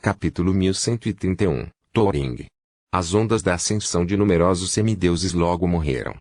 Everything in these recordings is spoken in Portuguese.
Capítulo 1131, Turing. As ondas da ascensão de numerosos semideuses logo morreram.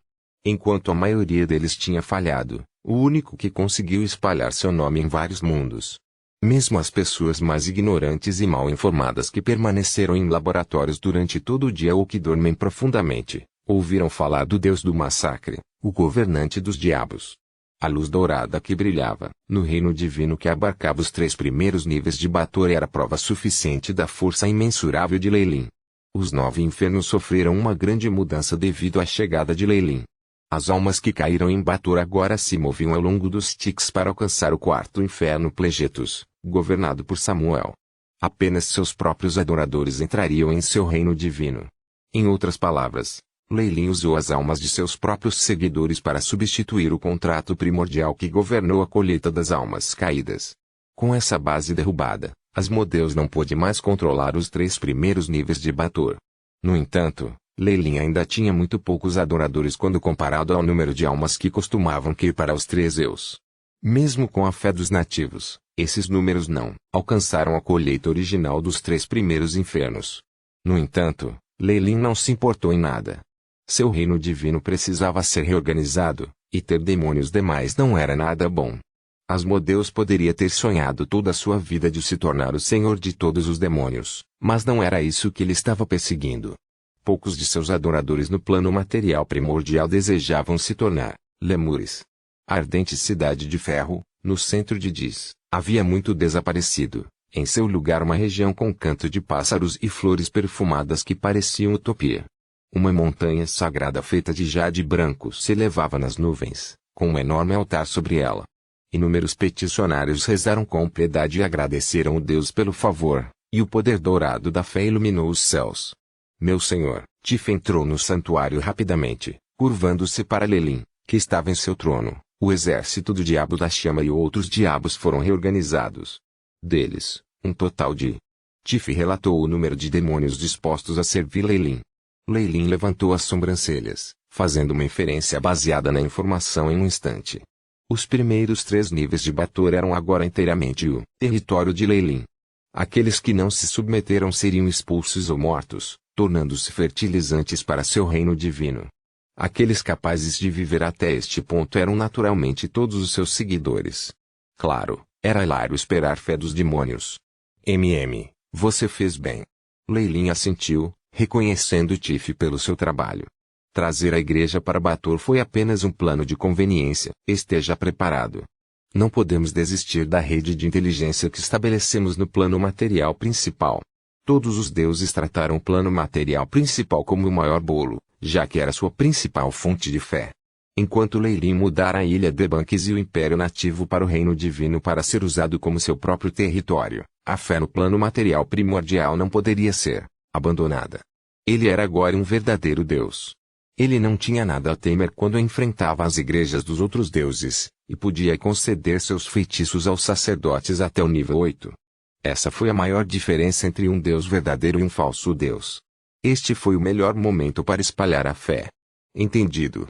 Enquanto a maioria deles tinha falhado, o único que conseguiu espalhar seu nome em vários mundos. Mesmo as pessoas mais ignorantes e mal informadas que permaneceram em laboratórios durante todo o dia ou que dormem profundamente, ouviram falar do Deus do massacre, o governante dos diabos. A luz dourada que brilhava, no reino divino que abarcava os 3 primeiros níveis de Bator era prova suficiente da força imensurável de Leilin. Os 9 infernos sofreram uma grande mudança devido à chegada de Leilin. As almas que caíram em Bator agora se moviam ao longo dos Styx para alcançar o 4º inferno Plegetus, governado por Samuel. Apenas seus próprios adoradores entrariam em seu reino divino. Em outras palavras, Leilin usou as almas de seus próprios seguidores para substituir o contrato primordial que governou a colheita das almas caídas. Com essa base derrubada, Asmodeus não pôde mais controlar os 3 primeiros níveis de Bator. No entanto, Leilin ainda tinha muito poucos adoradores quando comparado ao número de almas que costumavam cair para os 3 Eus. Mesmo com a fé dos nativos, esses números não alcançaram a colheita original dos 3 primeiros infernos. No entanto, Leilin não se importou em nada. Seu reino divino precisava ser reorganizado, e ter demônios demais não era nada bom. Asmodeus poderia ter sonhado toda a sua vida de se tornar o senhor de todos os demônios, mas não era isso que ele estava perseguindo. Poucos de seus adoradores no plano material primordial desejavam se tornar lemures. A ardente cidade de ferro, no centro de Dis, havia muito desaparecido. Em seu lugar uma região com canto de pássaros e flores perfumadas que pareciam utopia. Uma montanha sagrada feita de jade branco se elevava nas nuvens, com um enorme altar sobre ela. Inúmeros peticionários rezaram com piedade e agradeceram o Deus pelo favor, e o poder dourado da fé iluminou os céus. Meu senhor, Tif entrou no santuário rapidamente, curvando-se para Leilin, que estava em seu trono. O exército do diabo da chama e outros diabos foram reorganizados. Deles, um total de... Tif relatou o número de demônios dispostos a servir Leilin. Leilin levantou as sobrancelhas, fazendo uma inferência baseada na informação em um instante. Os primeiros 3 níveis de Bator eram agora inteiramente o território de Leilin. Aqueles que não se submeteram seriam expulsos ou mortos, tornando-se fertilizantes para seu reino divino. Aqueles capazes de viver até este ponto eram naturalmente todos os seus seguidores. Claro, era hilário esperar fé dos demônios. Você fez bem. Leilin assentiu, reconhecendo Tif pelo seu trabalho. Trazer a igreja para Bator foi apenas um plano de conveniência. Esteja preparado. Não podemos desistir da rede de inteligência que estabelecemos no plano material principal. Todos os deuses trataram o plano material principal como o maior bolo, já que era sua principal fonte de fé. Enquanto Leilin mudara a ilha de Banquis e o Império Nativo para o Reino Divino para ser usado como seu próprio território, a fé no plano material primordial não poderia ser abandonada. Ele era agora um verdadeiro Deus. Ele não tinha nada a temer quando enfrentava as igrejas dos outros deuses, e podia conceder seus feitiços aos sacerdotes até o nível 8. Essa foi a maior diferença entre um Deus verdadeiro e um falso Deus. Este foi o melhor momento para espalhar a fé. Entendido.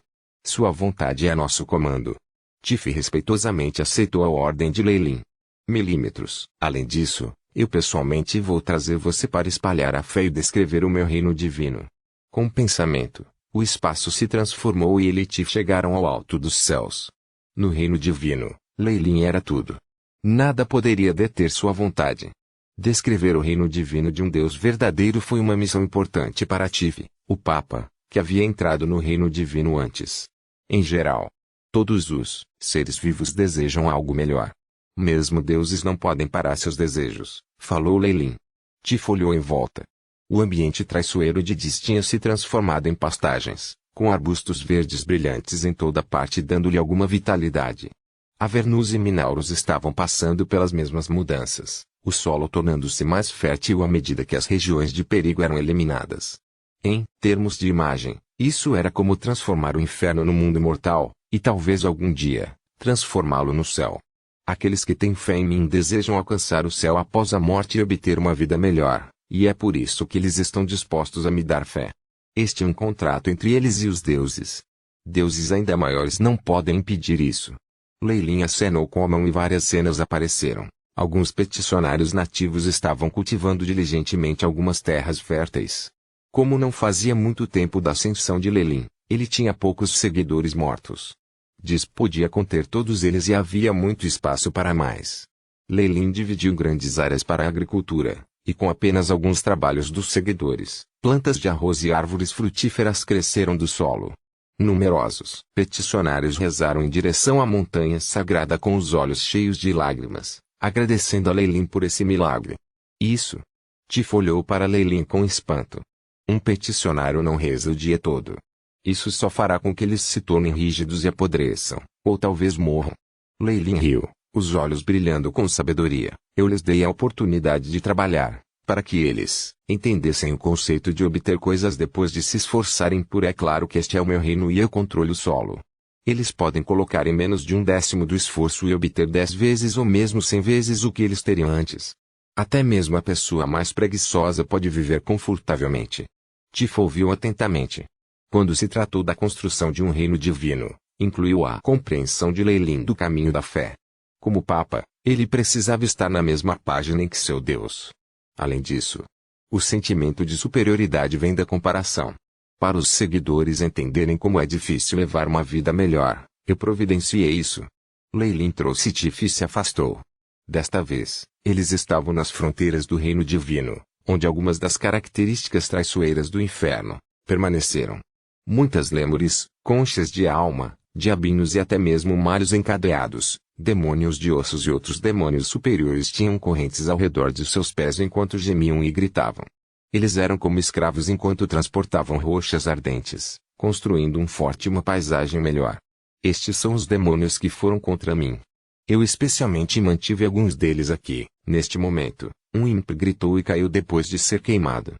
Sua vontade é nosso comando. Tif respeitosamente aceitou a ordem de Leilin. Milímetros. Além disso, eu pessoalmente vou trazer você para espalhar a fé e descrever o meu reino divino. Com o pensamento, o espaço se transformou e ele e Tif chegaram ao alto dos céus. No reino divino, Leilin era tudo. Nada poderia deter sua vontade. Descrever o reino divino de um Deus verdadeiro foi uma missão importante para Tif, o Papa, que havia entrado no reino divino antes. Em geral, todos os seres vivos desejam algo melhor. Mesmo deuses não podem parar seus desejos, falou Leilin. Tif olhou em volta. O ambiente traiçoeiro de Dis tinha se transformado em pastagens, com arbustos verdes brilhantes em toda parte dando-lhe alguma vitalidade. Avernus e Minauros estavam passando pelas mesmas mudanças, o solo tornando-se mais fértil à medida que as regiões de perigo eram eliminadas. Em termos de imagem, isso era como transformar o inferno no mundo imortal, e talvez algum dia, transformá-lo no céu. Aqueles que têm fé em mim desejam alcançar o céu após a morte e obter uma vida melhor, e é por isso que eles estão dispostos a me dar fé. Este é um contrato entre eles e os deuses. Deuses ainda maiores não podem impedir isso. Leilin acenou com a mão e várias cenas apareceram. Alguns peticionários nativos estavam cultivando diligentemente algumas terras férteis. Como não fazia muito tempo da ascensão de Lelim, ele tinha poucos seguidores mortos. Dis podia conter todos eles e havia muito espaço para mais. Lelim dividiu grandes áreas para a agricultura, e com apenas alguns trabalhos dos seguidores, plantas de arroz e árvores frutíferas cresceram do solo. Numerosos peticionários rezaram em direção à montanha sagrada com os olhos cheios de lágrimas, agradecendo a Lelim por esse milagre. Isso. Tif olhou para Lelim com espanto. Um peticionário não reza o dia todo. Isso só fará com que eles se tornem rígidos e apodreçam, ou talvez morram. Lelim riu, os olhos brilhando com sabedoria. Eu lhes dei a oportunidade de trabalhar, para que eles entendessem o conceito de obter coisas depois de se esforçarem por. É claro que este é o meu reino e eu controlo o solo. Eles podem colocar em menos de 1/10 do esforço e obter 10 vezes ou mesmo 100 vezes o que eles teriam antes. Até mesmo a pessoa mais preguiçosa pode viver confortavelmente. Tif ouviu atentamente. Quando se tratou da construção de um reino divino, incluiu a compreensão de Lelim do caminho da fé. Como Papa, ele precisava estar na mesma página em que seu Deus. Além disso, o sentimento de superioridade vem da comparação. Para os seguidores entenderem como é difícil levar uma vida melhor, eu providenciei isso. Lelim trouxe Tif e se afastou. Desta vez, eles estavam nas fronteiras do reino divino, onde algumas das características traiçoeiras do inferno permaneceram. Muitas lêmures, conchas de alma, diabinhos e até mesmo malhos encadeados, demônios de ossos e outros demônios superiores tinham correntes ao redor de seus pés enquanto gemiam e gritavam. Eles eram como escravos enquanto transportavam rochas ardentes, construindo um forte e uma paisagem melhor. Estes são os demônios que foram contra mim. Eu especialmente mantive alguns deles aqui. Neste momento, um ímpio gritou e caiu depois de ser queimado.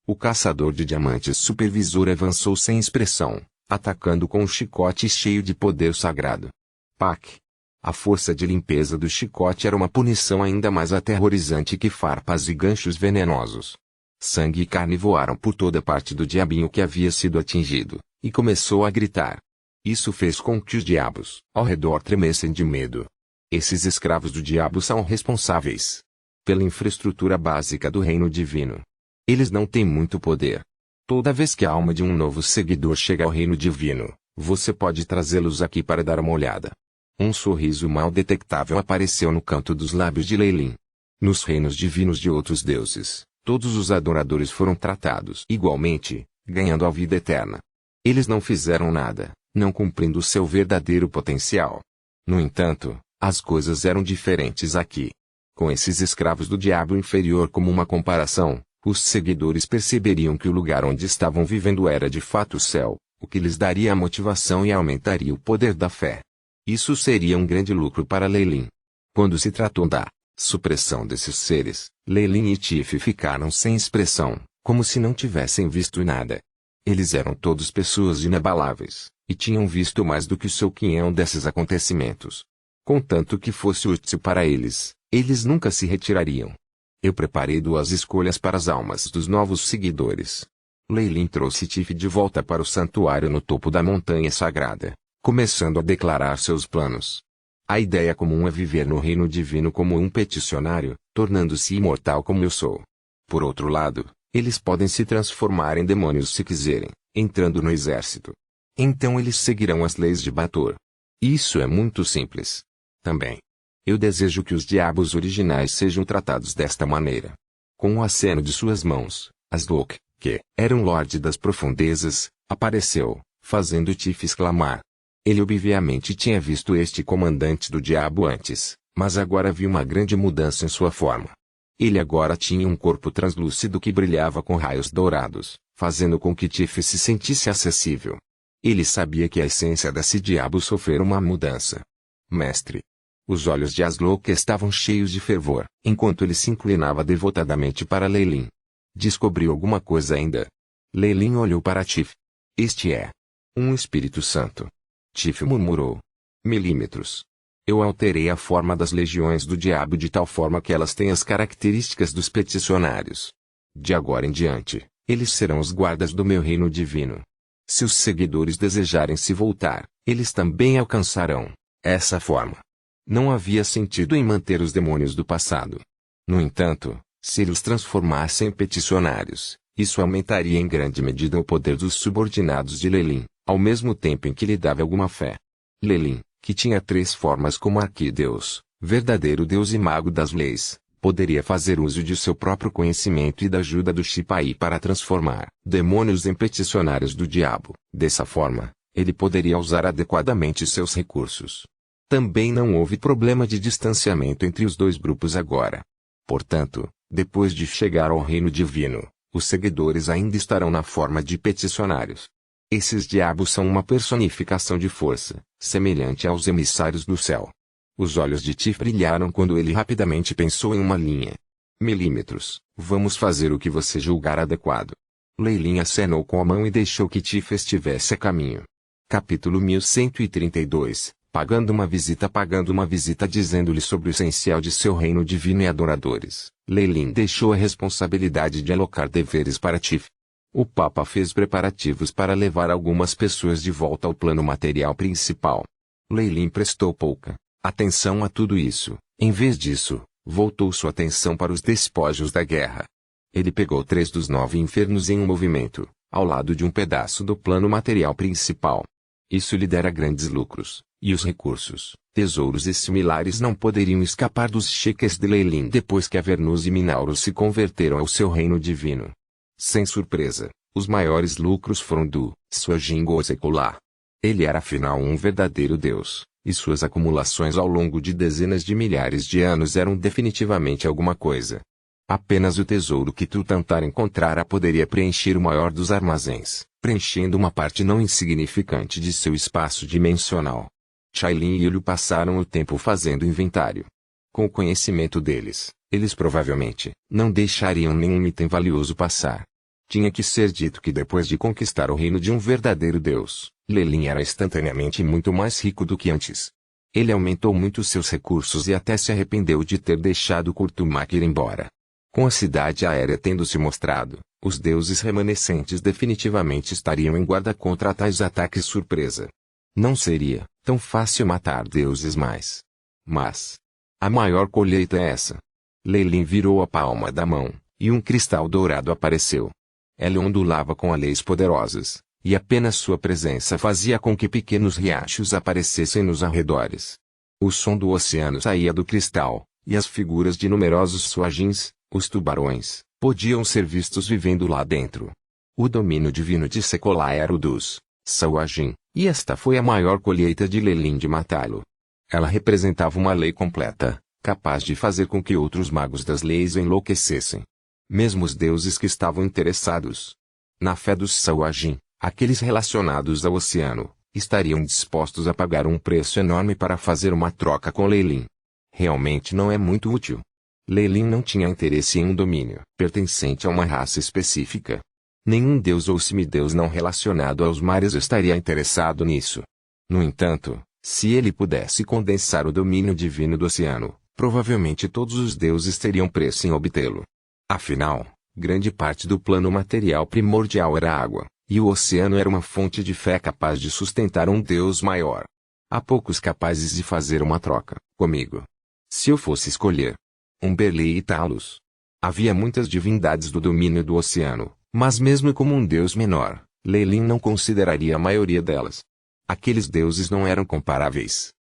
O caçador de diamantes supervisor avançou sem expressão, atacando com um chicote cheio de poder sagrado. Pac! A força de limpeza do chicote era uma punição ainda mais aterrorizante que farpas e ganchos venenosos. Sangue e carne voaram por toda parte do diabinho que havia sido atingido, e começou a gritar. Isso fez com que os diabos ao redor tremessem de medo. Esses escravos do diabo são responsáveis pela infraestrutura básica do reino divino. Eles não têm muito poder. Toda vez que a alma de um novo seguidor chega ao reino divino, você pode trazê-los aqui para dar uma olhada. Um sorriso mal detectável apareceu no canto dos lábios de Lelim. Nos reinos divinos de outros deuses, todos os adoradores foram tratados igualmente, ganhando a vida eterna. Eles não fizeram nada, não cumprindo seu verdadeiro potencial. No entanto, as coisas eram diferentes aqui. Com esses escravos do diabo inferior como uma comparação, os seguidores perceberiam que o lugar onde estavam vivendo era de fato o céu, o que lhes daria a motivação e aumentaria o poder da fé. Isso seria um grande lucro para Lelim. Quando se tratou da supressão desses seres, Lelim e Tif ficaram sem expressão, como se não tivessem visto nada. Eles eram todos pessoas inabaláveis, e tinham visto mais do que o seu quinhão desses acontecimentos. Contanto que fosse útil para eles, eles nunca se retirariam. Eu preparei 2 escolhas para as almas dos novos seguidores. Lelim trouxe Tif de volta para o santuário no topo da montanha sagrada, começando a declarar seus planos. A ideia comum é viver no reino divino como um peticionário, tornando-se imortal como eu sou. Por outro lado, eles podem se transformar em demônios se quiserem, entrando no exército. Então eles seguirão as leis de Bator. Isso é muito simples. Também, eu desejo que os diabos originais sejam tratados desta maneira. Com o aceno de suas mãos, Asdok, que era um lorde das profundezas, apareceu, fazendo Tif exclamar. Ele obviamente tinha visto este comandante do diabo antes, mas agora viu uma grande mudança em sua forma. Ele agora tinha um corpo translúcido que brilhava com raios dourados, fazendo com que Tif se sentisse acessível. Ele sabia que a essência desse diabo sofrera uma mudança. Mestre. Os olhos de Aslok estavam cheios de fervor, enquanto ele se inclinava devotadamente para Lelim. Descobriu alguma coisa ainda? Lelim olhou para Tif. Este é um Espírito Santo. Tif murmurou. Milímetros. Eu alterei a forma das legiões do diabo de tal forma que elas têm as características dos peticionários. De agora em diante, eles serão os guardas do meu reino divino. Se os seguidores desejarem se voltar, eles também alcançarão essa forma. Não havia sentido em manter os demônios do passado. No entanto, se ele os transformasse em peticionários, isso aumentaria em grande medida o poder dos subordinados de Lelin, ao mesmo tempo em que lhe dava alguma fé. Lelin, que tinha 3 formas como arquideus, verdadeiro Deus e mago das leis, poderia fazer uso de seu próprio conhecimento e da ajuda do Shipai para transformar demônios em peticionários do diabo. Dessa forma, ele poderia usar adequadamente seus recursos. Também não houve problema de distanciamento entre os 2 grupos agora. Portanto, depois de chegar ao reino divino, os seguidores ainda estarão na forma de peticionários. Esses diabos são uma personificação de força, semelhante aos emissários do céu. Os olhos de Tif brilharam quando ele rapidamente pensou em uma linha. Milímetros, vamos fazer o que você julgar adequado. Lelin acenou com a mão e deixou que Tif estivesse a caminho. Capítulo 1132, pagando uma visita dizendo-lhe sobre o essencial de seu reino divino e adoradores. Lelin deixou a responsabilidade de alocar deveres para Tif. O Papa fez preparativos para levar algumas pessoas de volta ao plano material principal. Lelin prestou pouca atenção a tudo isso. Em vez disso, voltou sua atenção para os despojos da guerra. Ele pegou 3 dos 9 infernos em um movimento, ao lado de um pedaço do plano material principal. Isso lhe dera grandes lucros, e os recursos, tesouros e similares não poderiam escapar dos cheques de Lelin depois que Avernus e Minauros se converteram ao seu reino divino. Sem surpresa, os maiores lucros foram do Suajingo secular. Ele era afinal um verdadeiro deus, e suas acumulações ao longo de dezenas de milhares de anos eram definitivamente alguma coisa. Apenas o tesouro que Tutantar encontrara poderia preencher o maior dos armazéns, preenchendo uma parte não insignificante de seu espaço dimensional. Shailin e Ilho passaram o tempo fazendo inventário. Com o conhecimento deles, eles provavelmente não deixariam nenhum item valioso passar. Tinha que ser dito que depois de conquistar o reino de um verdadeiro deus, Lelin era instantaneamente muito mais rico do que antes. Ele aumentou muito seus recursos e até se arrependeu de ter deixado Kurtumak ir embora. Com a cidade aérea tendo se mostrado, os deuses remanescentes definitivamente estariam em guarda contra tais ataques surpresa. Não seria tão fácil matar deuses mais. Mas a maior colheita é essa. Lelin virou a palma da mão, e um cristal dourado apareceu. Ela ondulava com aleias poderosas, e apenas sua presença fazia com que pequenos riachos aparecessem nos arredores. O som do oceano saía do cristal, e as figuras de numerosos suajins, os tubarões, podiam ser vistos vivendo lá dentro. O domínio divino de Sekolah era o dos Suajin, e esta foi a maior colheita de Lelin de matá-lo. Ela representava uma lei completa, capaz de fazer com que outros magos das leis enlouquecessem. Mesmo os deuses que estavam interessados na fé dos Suajin, aqueles relacionados ao oceano, estariam dispostos a pagar um preço enorme para fazer uma troca com Lelin. Realmente não é muito útil. Lelin não tinha interesse em um domínio pertencente a uma raça específica. Nenhum deus ou semideus não relacionado aos mares estaria interessado nisso. No entanto, se ele pudesse condensar o domínio divino do oceano, provavelmente todos os deuses teriam preço em obtê-lo. Afinal, grande parte do plano material primordial era água, e o oceano era uma fonte de fé capaz de sustentar um deus maior. Há poucos capazes de fazer uma troca comigo. Se eu fosse escolher Umberlei e Talos. Havia muitas divindades do domínio do oceano, mas mesmo como um deus menor, Lelin não consideraria a maioria delas. Aqueles deuses não eram comparáveis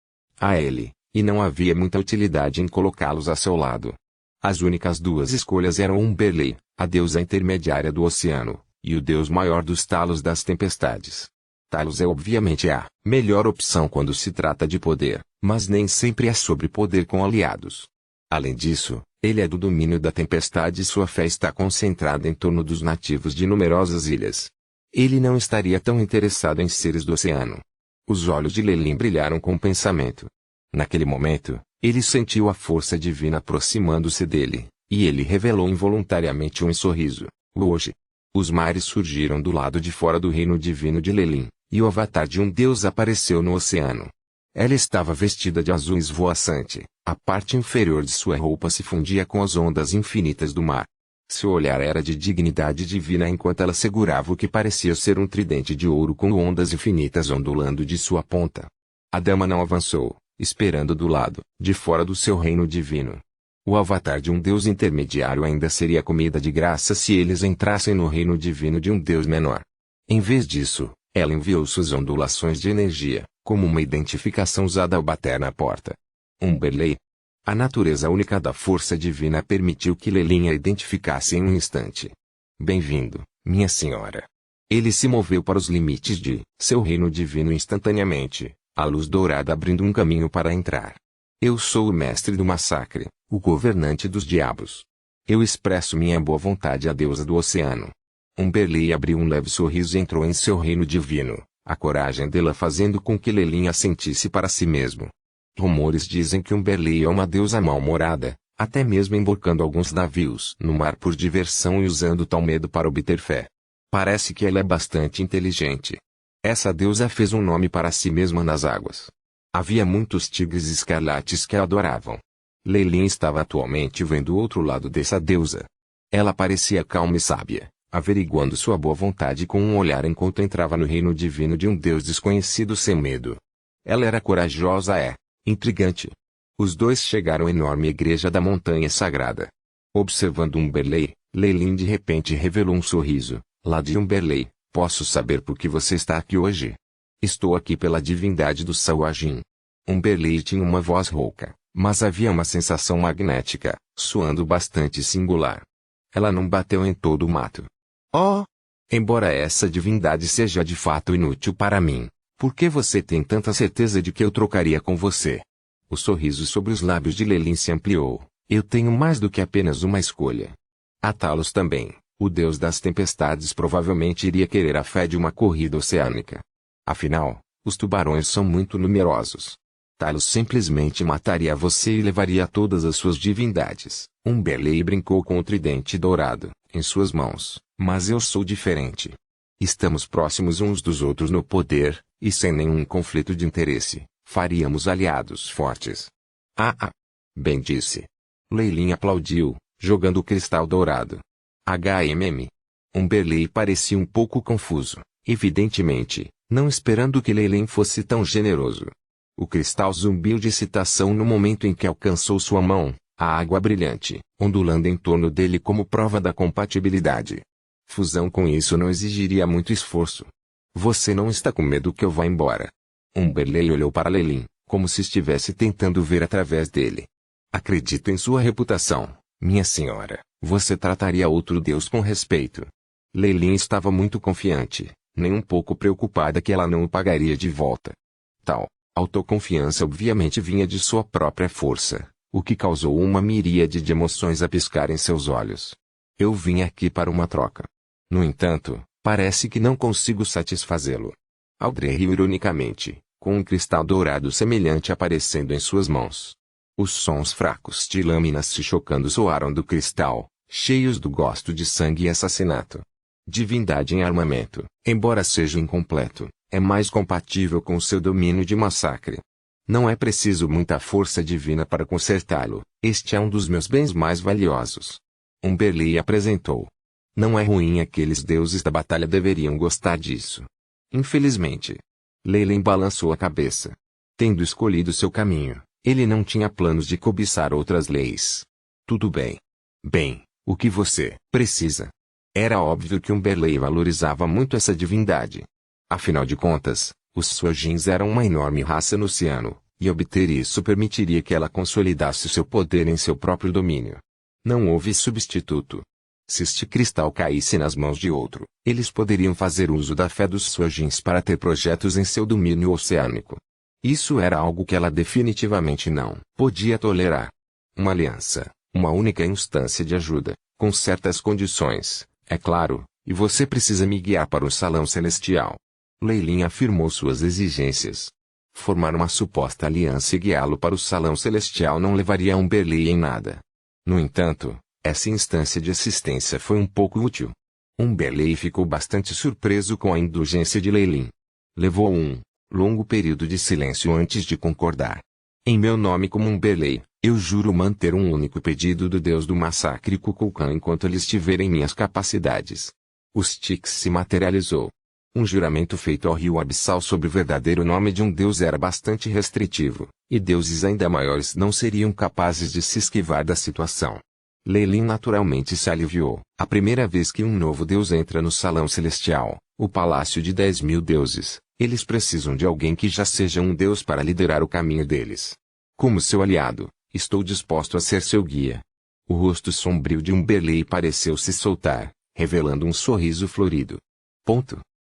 a ele, e não havia muita utilidade em colocá-los a seu lado. As únicas 2 escolhas eram Umberlei, a deusa intermediária do oceano, e o deus maior dos Talos das tempestades. Talos é obviamente a melhor opção quando se trata de poder, mas nem sempre é sobre poder com aliados. Além disso, ele é do domínio da tempestade e sua fé está concentrada em torno dos nativos de numerosas ilhas. Ele não estaria tão interessado em seres do oceano. Os olhos de Lelin brilharam com o pensamento. Naquele momento, ele sentiu a força divina aproximando-se dele, e ele revelou involuntariamente um sorriso. Hoje, os mares surgiram do lado de fora do reino divino de Lelin, e o avatar de um deus apareceu no oceano. Ela estava vestida de azul esvoaçante, a parte inferior de sua roupa se fundia com as ondas infinitas do mar. Seu olhar era de dignidade divina enquanto ela segurava o que parecia ser um tridente de ouro com ondas infinitas ondulando de sua ponta. A dama não avançou, esperando do lado de fora do seu reino divino. O avatar de um deus intermediário ainda seria comida de graça se eles entrassem no reino divino de um deus menor. Em vez disso, ela enviou suas ondulações de energia, como uma identificação usada ao bater na porta. Umberlei. A natureza única da força divina permitiu que Lelin a identificasse em um instante. Bem-vindo, minha senhora. Ele se moveu para os limites de seu reino divino instantaneamente, a luz dourada abrindo um caminho para entrar. Eu sou o mestre do massacre, o governante dos diabos. Eu expresso minha boa vontade à deusa do oceano. Umberlei abriu um leve sorriso e entrou em seu reino divino, a coragem dela fazendo com que Lelin a sentisse para si mesmo. Rumores dizem que Umberlei é uma deusa mal-humorada, até mesmo embarcando alguns navios no mar por diversão e usando tal medo para obter fé. Parece que ela é bastante inteligente. Essa deusa fez um nome para si mesma nas águas. Havia muitos tigres escarlates que a adoravam. Lelin estava atualmente vendo o outro lado dessa deusa. Ela parecia calma e sábia, averiguando sua boa vontade com um olhar enquanto entrava no reino divino de um deus desconhecido sem medo. Ela era corajosa intrigante. Os dois chegaram à enorme igreja da montanha sagrada. Observando Umberlei, Lelin de repente revelou um sorriso. Lady Umberlei, posso saber por que você está aqui hoje? Estou aqui pela divindade do Sawajin. Umberlei tinha uma voz rouca, mas havia uma sensação magnética, soando bastante singular. Ela não bateu em todo o mato. Oh! Embora essa divindade seja de fato inútil para mim, por que você tem tanta certeza de que eu trocaria com você? O sorriso sobre os lábios de Lelin se ampliou. Eu tenho mais do que apenas uma escolha. A Talos também, o deus das tempestades provavelmente iria querer a fé de uma corrida oceânica. Afinal, os tubarões são muito numerosos. Talos simplesmente mataria você e levaria todas as suas divindades. Umberlei brincou com o tridente dourado em suas mãos, mas eu sou diferente. Estamos próximos uns dos outros no poder, e sem nenhum conflito de interesse, faríamos aliados fortes. Bem disse. Lelin aplaudiu, jogando o cristal dourado. Umberlei parecia um pouco confuso, evidentemente, não esperando que Lelin fosse tão generoso. O cristal zumbiu de excitação no momento em que alcançou sua mão, a água brilhante, ondulando em torno dele como prova da compatibilidade. Fusão com isso não exigiria muito esforço. Você não está com medo que eu vá embora? Umberlei olhou para Lelin, como se estivesse tentando ver através dele. Acredito em sua reputação, minha senhora. Você trataria outro deus com respeito. Lelin estava muito confiante, nem um pouco preocupada que ela não o pagaria de volta. Tal autoconfiança obviamente vinha de sua própria força, o que causou uma miríade de emoções a piscar em seus olhos. Eu vim aqui para uma troca. No entanto, parece que não consigo satisfazê-lo. Audrey riu ironicamente, com um cristal dourado semelhante aparecendo em suas mãos. Os sons fracos de lâminas se chocando soaram do cristal, cheios do gosto de sangue e assassinato. Divindade em armamento, embora seja incompleto, é mais compatível com seu domínio de massacre. Não é preciso muita força divina para consertá-lo, este é um dos meus bens mais valiosos. Umberlei apresentou. Não é ruim, aqueles deuses da batalha deveriam gostar disso. Infelizmente. Lelin balançou a cabeça. Tendo escolhido seu caminho, ele não tinha planos de cobiçar outras leis. Tudo bem. Bem, o que você precisa? Era óbvio que Umberlei valorizava muito essa divindade. Afinal de contas, os Suajins eram uma enorme raça no oceano, e obter isso permitiria que ela consolidasse seu poder em seu próprio domínio. Não houve substituto. Se este cristal caísse nas mãos de outro, eles poderiam fazer uso da fé dos Suajins para ter projetos em seu domínio oceânico. Isso era algo que ela definitivamente não podia tolerar. Uma aliança, uma única instância de ajuda, com certas condições, é claro, e você precisa me guiar para o Salão Celestial. Lelin afirmou suas exigências. Formar uma suposta aliança e guiá-lo para o Salão Celestial não levaria a Umberlei em nada. No entanto, essa instância de assistência foi um pouco útil. Umberlei ficou bastante surpreso com a indulgência de Lelin. Levou um longo período de silêncio antes de concordar. Em meu nome como Umberlei, eu juro manter um único pedido do deus do massacre Kukulkan enquanto ele estiver em minhas capacidades. O Styx se materializou. Um juramento feito ao rio abissal sobre o verdadeiro nome de um deus era bastante restritivo, e deuses ainda maiores não seriam capazes de se esquivar da situação. Lei Lin naturalmente se aliviou. A primeira vez que um novo deus entra no salão celestial, o palácio de 10.000 deuses, eles precisam de alguém que já seja um deus para liderar o caminho deles. Como seu aliado, estou disposto a ser seu guia. O rosto sombrio de Umberlei pareceu se soltar, revelando um sorriso florido.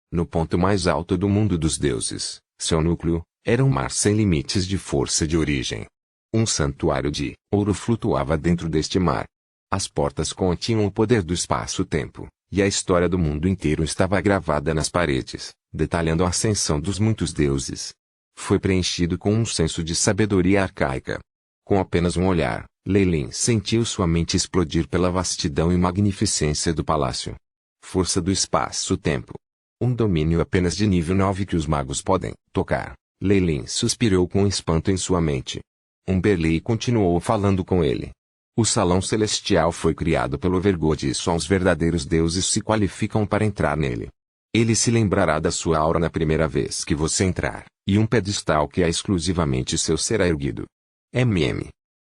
No ponto mais alto do mundo dos deuses, seu núcleo, era um mar sem limites de força de origem. Um santuário de ouro flutuava dentro deste mar. As portas continham o poder do espaço-tempo, e a história do mundo inteiro estava gravada nas paredes, detalhando a ascensão dos muitos deuses. Foi preenchido com um senso de sabedoria arcaica. Com apenas um olhar, Lei Lin sentiu sua mente explodir pela vastidão e magnificência do palácio. Força do espaço-tempo. Um domínio apenas de nível 9 que os magos podem tocar. Lei Lin suspirou com espanto em sua mente. Umberlei continuou falando com ele. O salão celestial foi criado pelo Overgod e só os verdadeiros deuses se qualificam para entrar nele. Ele se lembrará da sua aura na primeira vez que você entrar, e um pedestal que é exclusivamente seu será erguido.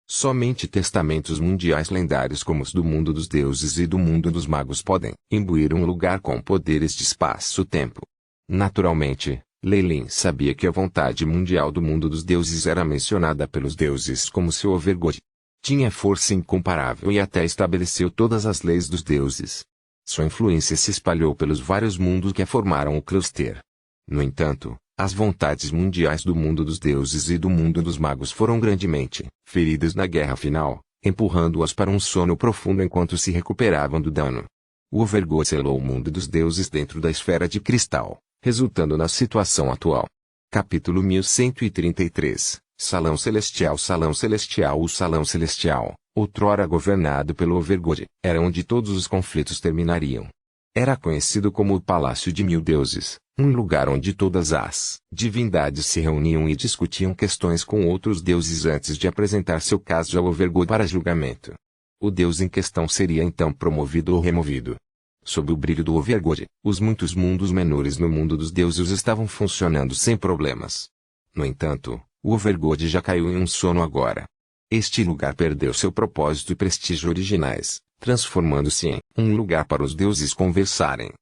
Somente testamentos mundiais lendários como os do mundo dos deuses e do mundo dos magos podem imbuir um lugar com poderes de espaço-tempo. Naturalmente, Lei Lin sabia que a vontade mundial do mundo dos deuses era mencionada pelos deuses como seu Overgod. Tinha força incomparável e até estabeleceu todas as leis dos deuses. Sua influência se espalhou pelos vários mundos que formaram o cluster. No entanto, as vontades mundiais do mundo dos deuses e do mundo dos magos foram grandemente feridas na guerra final, empurrando-as para um sono profundo enquanto se recuperavam do dano. O Overgod selou o mundo dos deuses dentro da esfera de cristal, resultando na situação atual. Capítulo 1133 Salão Celestial. O Salão Celestial, outrora governado pelo Overgod, era onde todos os conflitos terminariam. Era conhecido como o Palácio de 1000 Deuses, um lugar onde todas as divindades se reuniam e discutiam questões com outros deuses antes de apresentar seu caso ao Overgod para julgamento. O deus em questão seria então promovido ou removido. Sob o brilho do Overgod, os muitos mundos menores no mundo dos deuses estavam funcionando sem problemas. No entanto, o Overgod já caiu em um sono agora. Este lugar perdeu seu propósito e prestígio originais, transformando-se em um lugar para os deuses conversarem.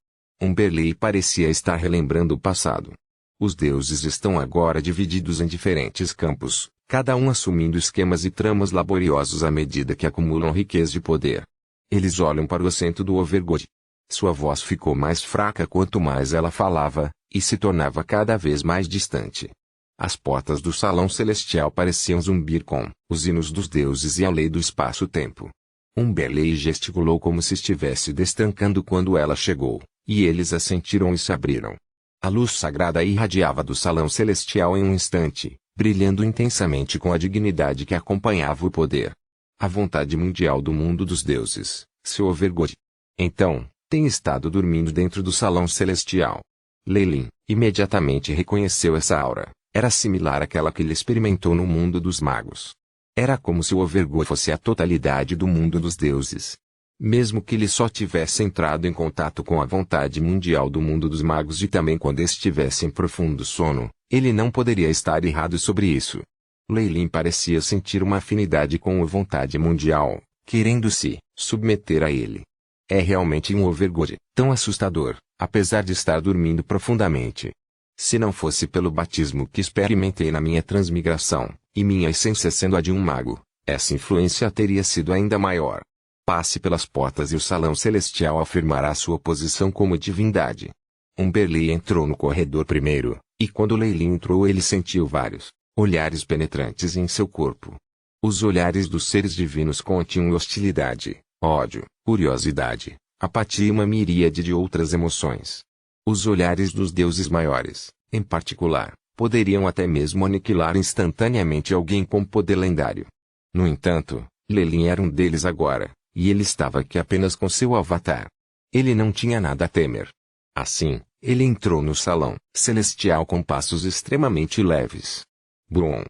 Umberlei parecia estar relembrando o passado. Os deuses estão agora divididos em diferentes campos, cada um assumindo esquemas e tramas laboriosos à medida que acumulam riqueza e poder. Eles olham para o assento do Overgod. Sua voz ficou mais fraca quanto mais ela falava, e se tornava cada vez mais distante. As portas do salão celestial pareciam zumbir com os hinos dos deuses e a lei do espaço-tempo. Umberlei gesticulou como se estivesse destrancando quando ela chegou, e eles assentiram e se abriram. A luz sagrada irradiava do salão celestial em um instante, brilhando intensamente com a dignidade que acompanhava o poder. A vontade mundial do mundo dos deuses, seu Overgod. Então, tem estado dormindo dentro do salão celestial. Lei Lin imediatamente reconheceu essa aura. Era similar àquela que ele experimentou no mundo dos magos. Era como se o Overgod fosse a totalidade do mundo dos deuses. Mesmo que ele só tivesse entrado em contato com a vontade mundial do mundo dos magos e também quando estivesse em profundo sono, ele não poderia estar errado sobre isso. Lei Lin parecia sentir uma afinidade com a vontade mundial, querendo se submeter a ele. É realmente um Overgod, tão assustador, apesar de estar dormindo profundamente. Se não fosse pelo batismo que experimentei na minha transmigração, e minha essência sendo a de um mago, essa influência teria sido ainda maior. Passe pelas portas e o salão celestial afirmará sua posição como divindade. Umberlei entrou no corredor primeiro, e quando Lei Lin entrou ele sentiu vários olhares penetrantes em seu corpo. Os olhares dos seres divinos continham hostilidade, ódio, curiosidade, apatia e uma miríade de outras emoções. Os olhares dos deuses maiores, em particular, poderiam até mesmo aniquilar instantaneamente alguém com poder lendário. No entanto, Lei Lin era um deles agora, e ele estava aqui apenas com seu avatar. Ele não tinha nada a temer. Assim, ele entrou no salão celestial com passos extremamente leves. Brum!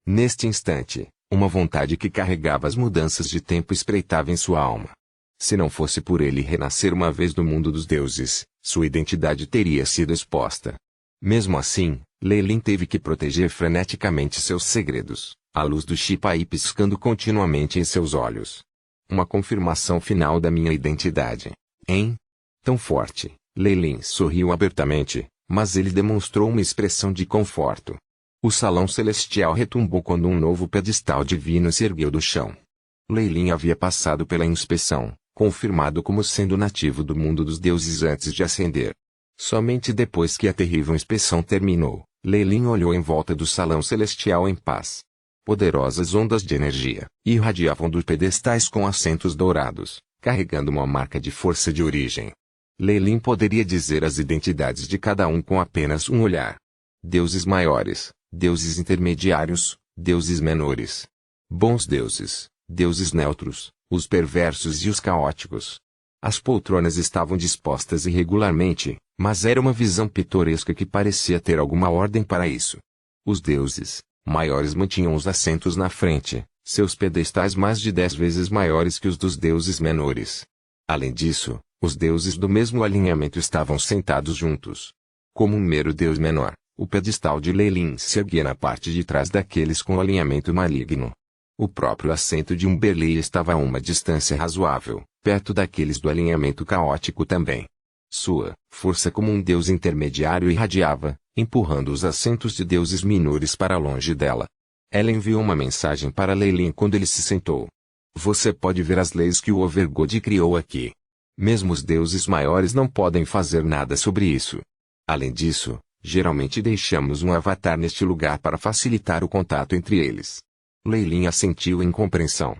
Neste instante, uma vontade que carregava as mudanças de tempo espreitava em sua alma. Se não fosse por ele renascer uma vez no mundo dos deuses, sua identidade teria sido exposta. Mesmo assim, Lei teve que proteger freneticamente seus segredos, a luz do Shipai piscando continuamente em seus olhos. Uma confirmação final da minha identidade. Hein? Tão forte. Lei sorriu abertamente, mas ele demonstrou uma expressão de conforto. O salão celestial retumbou quando um novo pedestal divino se ergueu do chão. Lei havia passado pela inspeção, confirmado como sendo nativo do mundo dos deuses antes de ascender. Somente depois que a terrível inspeção terminou, Lei olhou em volta do salão celestial em paz. Poderosas ondas de energia irradiavam dos pedestais com assentos dourados, carregando uma marca de força de origem. Lei poderia dizer as identidades de cada um com apenas um olhar. Deuses maiores, deuses intermediários, deuses menores. Bons deuses, deuses neutros, os perversos e os caóticos. As poltronas estavam dispostas irregularmente, mas era uma visão pitoresca que parecia ter alguma ordem para isso. Os deuses maiores mantinham os assentos na frente, seus pedestais mais de 10 vezes maiores que os dos deuses menores. Além disso, os deuses do mesmo alinhamento estavam sentados juntos. Como um mero deus menor, o pedestal de Lei se erguia na parte de trás daqueles com alinhamento maligno. O próprio assento de Umberlei estava a uma distância razoável, perto daqueles do alinhamento caótico também. Sua força como um deus intermediário irradiava, empurrando os assentos de deuses menores para longe dela. Ela enviou uma mensagem para Lei quando ele se sentou. Você pode ver as leis que o Overgod criou aqui. Mesmo os deuses maiores não podem fazer nada sobre isso. Além disso, geralmente deixamos um avatar neste lugar para facilitar o contato entre eles. Lei assentiu em compreensão.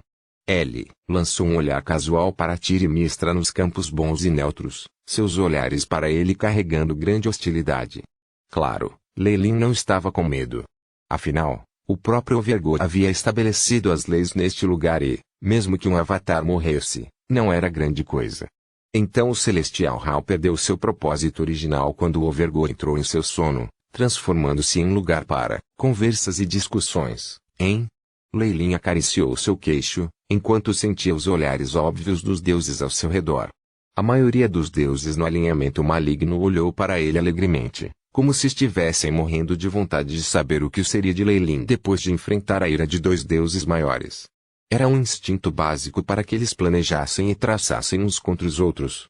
Ele lançou um olhar casual para Tirimistra nos campos bons e neutros, seus olhares para ele carregando grande hostilidade. Claro, Lei não estava com medo. Afinal, o próprio Overgod havia estabelecido as leis neste lugar e, mesmo que um avatar morresse, não era grande coisa. Então o Celestial Hall perdeu seu propósito original quando o Overgod entrou em seu sono, transformando-se em um lugar para conversas e discussões, hein? Lei acariciou seu queixo, enquanto sentia os olhares óbvios dos deuses ao seu redor. A maioria dos deuses no alinhamento maligno olhou para ele alegremente, como se estivessem morrendo de vontade de saber o que seria de Lei depois de enfrentar a ira de dois deuses maiores. Era um instinto básico para que eles planejassem e traçassem uns contra os outros.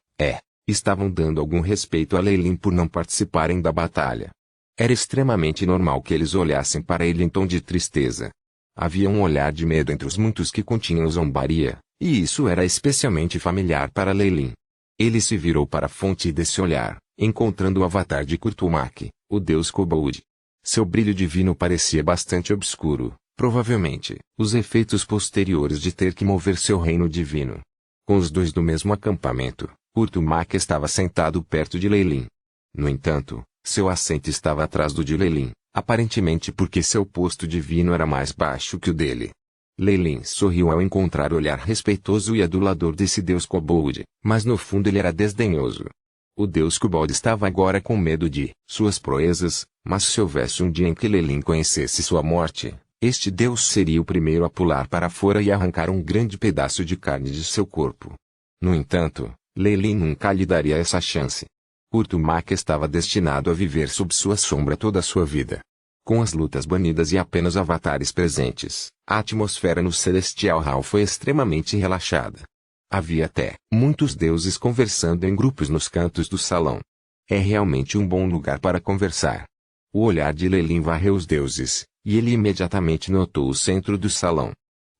Estavam dando algum respeito a Lei por não participarem da batalha. Era extremamente normal que eles olhassem para ele em tom de tristeza. Havia um olhar de medo entre os muitos que continham zombaria, e isso era especialmente familiar para Lei. Ele se virou para a fonte desse olhar, encontrando o avatar de Kurtumaki, o deus Kobold. Seu brilho divino parecia bastante obscuro, provavelmente, os efeitos posteriores de ter que mover seu reino divino. Com os dois do mesmo acampamento, Kurtumaki estava sentado perto de Lei. No entanto, seu assento estava atrás do de Lei, aparentemente porque seu posto divino era mais baixo que o dele. Lei sorriu ao encontrar o olhar respeitoso e adulador desse deus Kobold, mas no fundo ele era desdenhoso. O deus Kobold estava agora com medo de suas proezas, mas se houvesse um dia em que Lei conhecesse sua morte, este deus seria o primeiro a pular para fora e arrancar um grande pedaço de carne de seu corpo. No entanto, Lei nunca lhe daria essa chance. Kurtumaki estava destinado a viver sob sua sombra toda a sua vida. Com as lutas banidas e apenas avatares presentes, a atmosfera no Celestial Hall foi extremamente relaxada. Havia até muitos deuses conversando em grupos nos cantos do salão. É realmente um bom lugar para conversar. O olhar de Lei varreu os deuses, e ele imediatamente notou o centro do salão.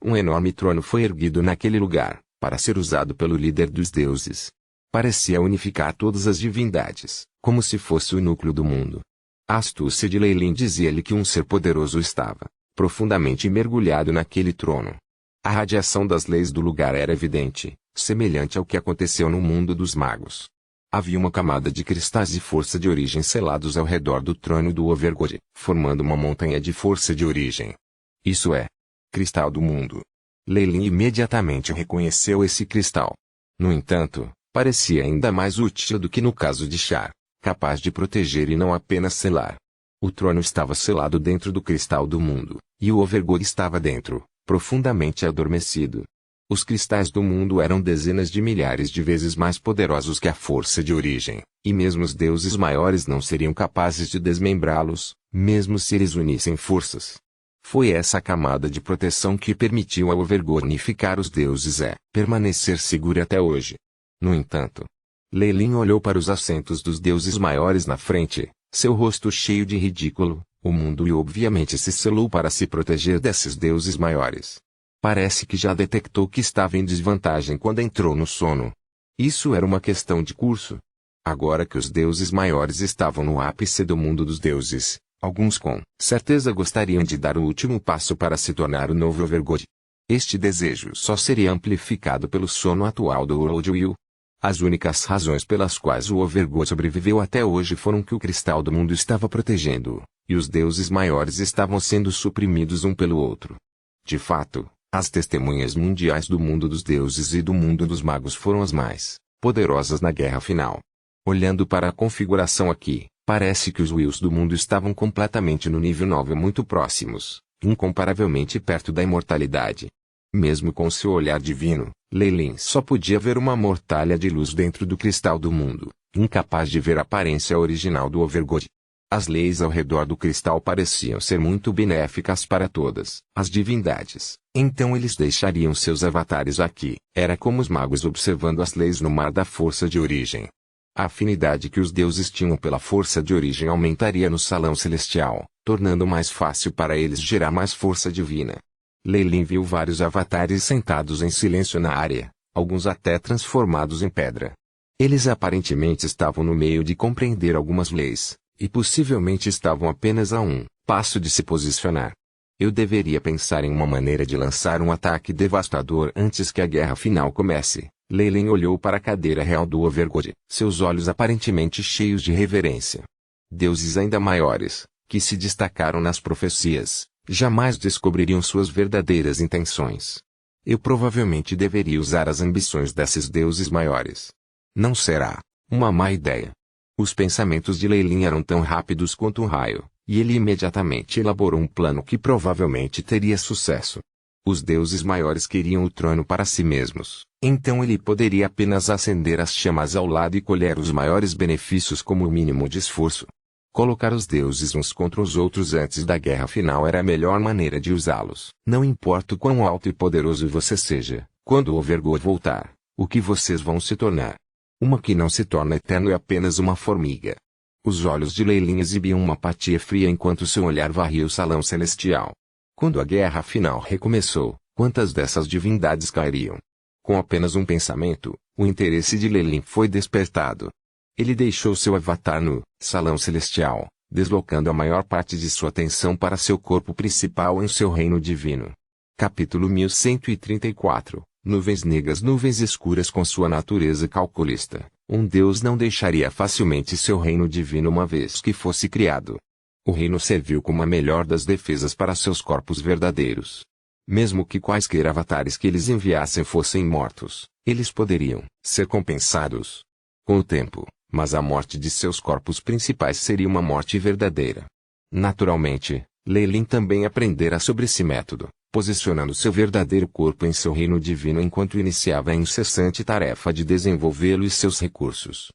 Um enorme trono foi erguido naquele lugar, para ser usado pelo líder dos deuses. Parecia unificar todas as divindades, como se fosse o núcleo do mundo. A astúcia de Lei dizia-lhe que um ser poderoso estava profundamente mergulhado naquele trono. A radiação das leis do lugar era evidente, semelhante ao que aconteceu no mundo dos magos. Havia uma camada de cristais de força de origem selados ao redor do trono do Overgod, formando uma montanha de força de origem. Isso é, cristal do mundo. Lei imediatamente reconheceu esse cristal. No entanto, parecia ainda mais útil do que no caso de Char, capaz de proteger e não apenas selar. O trono estava selado dentro do cristal do mundo, e o Overgod estava dentro, profundamente adormecido. Os cristais do mundo eram dezenas de milhares de vezes mais poderosos que a força de origem, e mesmo os deuses maiores não seriam capazes de desmembrá-los, mesmo se eles unissem forças. Foi essa camada de proteção que permitiu ao Overgod unificar os deuses e permanecer seguro até hoje. No entanto, Leilin olhou para os assentos dos deuses maiores na frente, seu rosto cheio de ridículo, o mundo e obviamente se selou para se proteger desses deuses maiores. Parece que já detectou que estava em desvantagem quando entrou no sono. Isso era uma questão de curso. Agora que os deuses maiores estavam no ápice do mundo dos deuses, alguns com certeza gostariam de dar o último passo para se tornar o novo Overgod. Este desejo só seria amplificado pelo sono atual do Worldwheel. As únicas razões pelas quais o Overgod sobreviveu até hoje foram que o cristal do mundo estava protegendo-o, e os deuses maiores estavam sendo suprimidos um pelo outro. De fato, as testemunhas mundiais do mundo dos deuses e do mundo dos magos foram as mais poderosas na guerra final. Olhando para a configuração aqui, parece que os Wills do mundo estavam completamente no nível 9 muito próximos, incomparavelmente perto da imortalidade. Mesmo com seu olhar divino, Leilin só podia ver uma mortalha de luz dentro do cristal do mundo, incapaz de ver a aparência original do Overgod. As leis ao redor do cristal pareciam ser muito benéficas para todas as divindades, então eles deixariam seus avatares aqui. Era como os magos observando as leis no mar da força de origem. A afinidade que os deuses tinham pela força de origem aumentaria no salão celestial, tornando mais fácil para eles gerar mais força divina. Leilin viu vários avatares sentados em silêncio na área, alguns até transformados em pedra. Eles aparentemente estavam no meio de compreender algumas leis, e possivelmente estavam apenas a um passo de se posicionar. Eu deveria pensar em uma maneira de lançar um ataque devastador antes que a guerra final comece. Leilin olhou para a cadeira real do Overgod, seus olhos aparentemente cheios de reverência. Deuses ainda maiores, que se destacaram nas profecias, jamais descobririam suas verdadeiras intenções. Eu provavelmente deveria usar as ambições desses deuses maiores. Não será uma má ideia. Os pensamentos de Leilin eram tão rápidos quanto um raio, e ele imediatamente elaborou um plano que provavelmente teria sucesso. Os deuses maiores queriam o trono para si mesmos, então ele poderia apenas acender as chamas ao lado e colher os maiores benefícios como o mínimo de esforço. Colocar os deuses uns contra os outros antes da guerra final era a melhor maneira de usá-los. Não importa o quão alto e poderoso você seja, quando o Overgod voltar, o que vocês vão se tornar? Uma que não se torna eterno é apenas uma formiga. Os olhos de Leilin exibiam uma apatia fria enquanto seu olhar varria o salão celestial. Quando a guerra final recomeçou, quantas dessas divindades cairiam? Com apenas um pensamento, o interesse de Leilin foi despertado. Ele deixou seu avatar no salão celestial, deslocando a maior parte de sua atenção para seu corpo principal em seu reino divino. Capítulo 1134 Nuvens negras, nuvens escuras. Com sua natureza calculista, um deus não deixaria facilmente seu reino divino uma vez que fosse criado. O reino serviu como a melhor das defesas para seus corpos verdadeiros. Mesmo que quaisquer avatares que eles enviassem fossem mortos, eles poderiam ser compensados com o tempo, mas a morte de seus corpos principais seria uma morte verdadeira. Naturalmente, Leilin também aprendera sobre esse método, posicionando seu verdadeiro corpo em seu reino divino enquanto iniciava a incessante tarefa de desenvolvê-lo e seus recursos.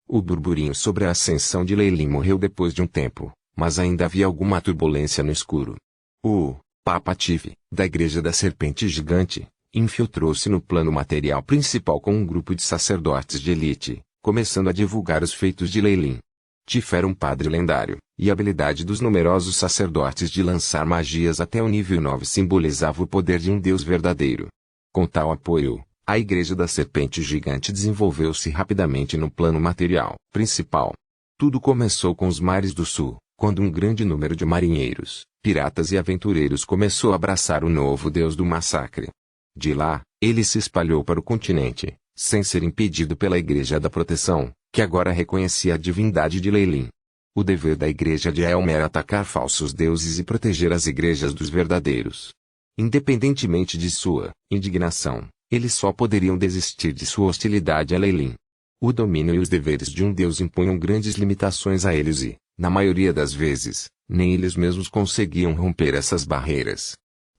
O burburinho sobre a ascensão de Leilin morreu depois de um tempo, mas ainda havia alguma turbulência no escuro. O Papa Tive, da Igreja da Serpente Gigante, infiltrou-se no plano material principal com um grupo de sacerdotes de elite, começando a divulgar os feitos de Leilin. Tif era um padre lendário, e a habilidade dos numerosos sacerdotes de lançar magias até o nível 9 simbolizava o poder de um deus verdadeiro. Com tal apoio, a Igreja da Serpente Gigante desenvolveu-se rapidamente no plano material principal. Tudo começou com os mares do sul, quando um grande número de marinheiros, piratas e aventureiros começou a abraçar o novo deus do massacre. De lá, ele se espalhou para o continente, sem ser impedido pela Igreja da Proteção, que agora reconhecia a divindade de Leilin. O dever da Igreja de Elm era atacar falsos deuses e proteger as igrejas dos verdadeiros. Independentemente de sua indignação, eles só poderiam desistir de sua hostilidade a Leilin. O domínio e os deveres de um deus impunham grandes limitações a eles e, na maioria das vezes, nem eles mesmos conseguiam romper essas barreiras.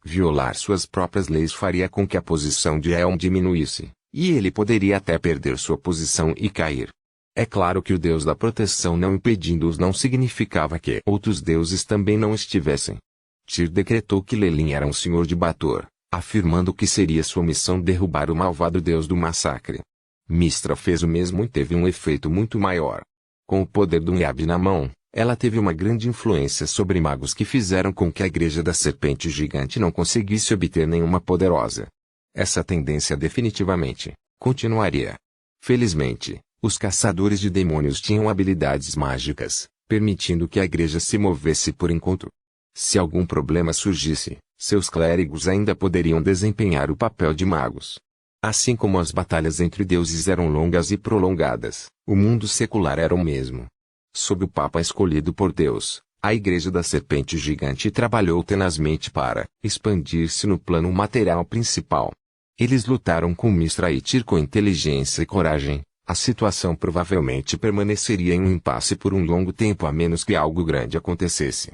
Violar suas próprias leis faria com que a posição de Elm diminuísse, e ele poderia até perder sua posição e cair. É claro que o Deus da proteção não impedindo-os não significava que outros deuses também não estivessem. Tyr decretou que Lelin era um senhor de Bator, afirmando que seria sua missão derrubar o malvado deus do massacre. Mistra fez o mesmo e teve um efeito muito maior. Com o poder do Nyab na mão, ela teve uma grande influência sobre magos que fizeram com que a Igreja da Serpente Gigante não conseguisse obter nenhuma poderosa. Essa tendência definitivamente continuaria. Felizmente, os caçadores de demônios tinham habilidades mágicas, permitindo que a Igreja se movesse por enquanto. Se algum problema surgisse, seus clérigos ainda poderiam desempenhar o papel de magos. Assim como as batalhas entre deuses eram longas e prolongadas, o mundo secular era o mesmo. Sob o Papa escolhido por Deus, a Igreja da Serpente Gigante trabalhou tenazmente para expandir-se no plano material principal. Eles lutaram com Mistra e Tyr com inteligência e coragem. A situação provavelmente permaneceria em um impasse por um longo tempo a menos que algo grande acontecesse.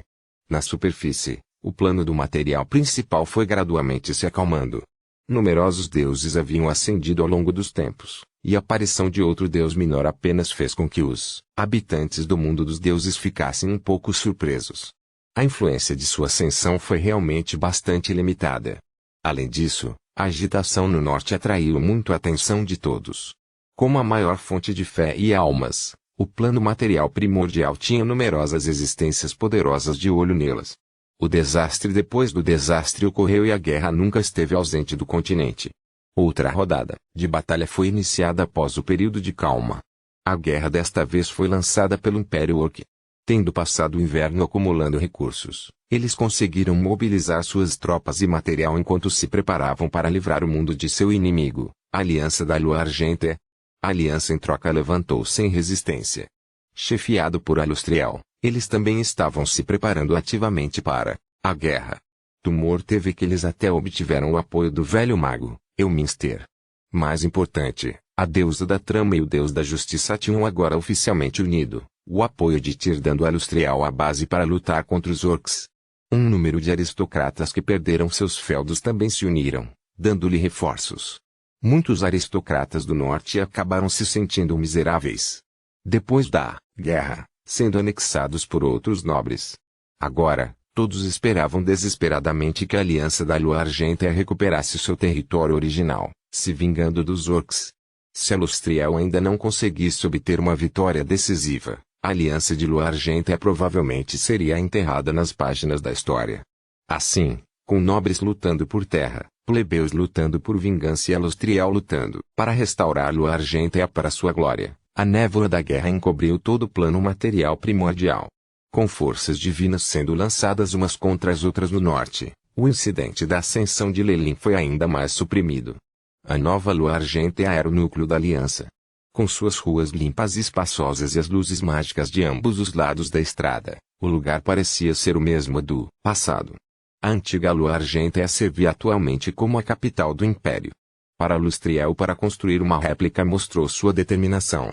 Na superfície, o plano do material principal foi gradualmente se acalmando. Numerosos deuses haviam ascendido ao longo dos tempos, e a aparição de outro deus menor apenas fez com que os habitantes do mundo dos deuses ficassem um pouco surpresos. A influência de sua ascensão foi realmente bastante limitada. Além disso, a agitação no norte atraiu muito a atenção de todos. Como a maior fonte de fé e almas, o plano material primordial tinha numerosas existências poderosas de olho nelas. O desastre depois do desastre ocorreu e a guerra nunca esteve ausente do continente. Outra rodada de batalha foi iniciada após o período de calma. A guerra desta vez foi lançada pelo Império Orc. Tendo passado o inverno acumulando recursos, eles conseguiram mobilizar suas tropas e material enquanto se preparavam para livrar o mundo de seu inimigo, a Aliança da Lua Argente. A aliança em troca levantou sem resistência. Chefiado por Alustriel, eles também estavam se preparando ativamente para a guerra. Tumor teve que eles até obtiveram o apoio do velho mago, Elminster. Mais importante, a deusa da trama e o deus da justiça tinham agora oficialmente unido, o apoio de Tyr dando a Alustriel a base para lutar contra os orcs. Um número de aristocratas que perderam seus feudos também se uniram, dando-lhe reforços. Muitos aristocratas do norte acabaram se sentindo miseráveis. Depois da guerra, sendo anexados por outros nobres. Agora, todos esperavam desesperadamente que a Aliança da Lua Argenta recuperasse seu território original, se vingando dos orcs. Se Alustriel ainda não conseguisse obter uma vitória decisiva, a Aliança de Lua Argenta provavelmente seria enterrada nas páginas da história. Assim, com nobres lutando por terra, plebeus lutando por vingança e Alustriel lutando para restaurar a Lua Argenta para sua glória, a névoa da guerra encobriu todo o plano material primordial. Com forças divinas sendo lançadas umas contra as outras no norte, o incidente da ascensão de Lelin foi ainda mais suprimido. A nova Lua Argenta era o núcleo da aliança. Com suas ruas limpas e espaçosas e as luzes mágicas de ambos os lados da estrada, o lugar parecia ser o mesmo do passado. A antiga Lua Argenta servia atualmente como a capital do Império. Para Alustriel para construir uma réplica mostrou sua determinação.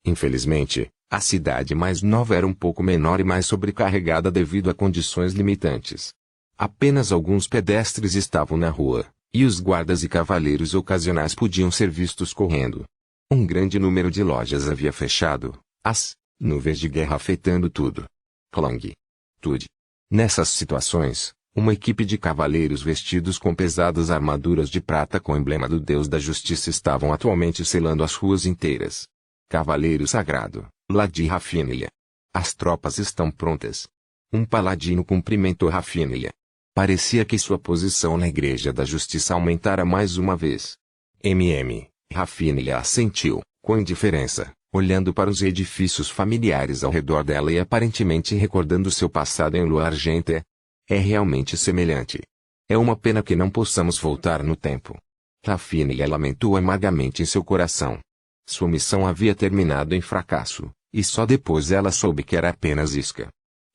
Infelizmente, a cidade mais nova era um pouco menor e mais sobrecarregada devido a condições limitantes. Apenas alguns pedestres estavam na rua, e os guardas e cavaleiros ocasionais podiam ser vistos correndo. Um grande número de lojas havia fechado, as nuvens de guerra afetando tudo. Clang. Tudo. Nessas situações, uma equipe de cavaleiros vestidos com pesadas armaduras de prata com o emblema do Deus da Justiça estavam atualmente selando as ruas inteiras. Cavaleiro Sagrado, Ladi Rafinha. As tropas estão prontas. Um paladino cumprimentou Rafinha. Parecia que sua posição na Igreja da Justiça aumentara mais uma vez. Rafinha assentiu, com indiferença, olhando para os edifícios familiares ao redor dela e aparentemente recordando seu passado em Lua Argenta. É realmente semelhante. É uma pena que não possamos voltar no tempo. Rafinha lamentou amargamente em seu coração. Sua missão havia terminado em fracasso, e só depois ela soube que era apenas isca.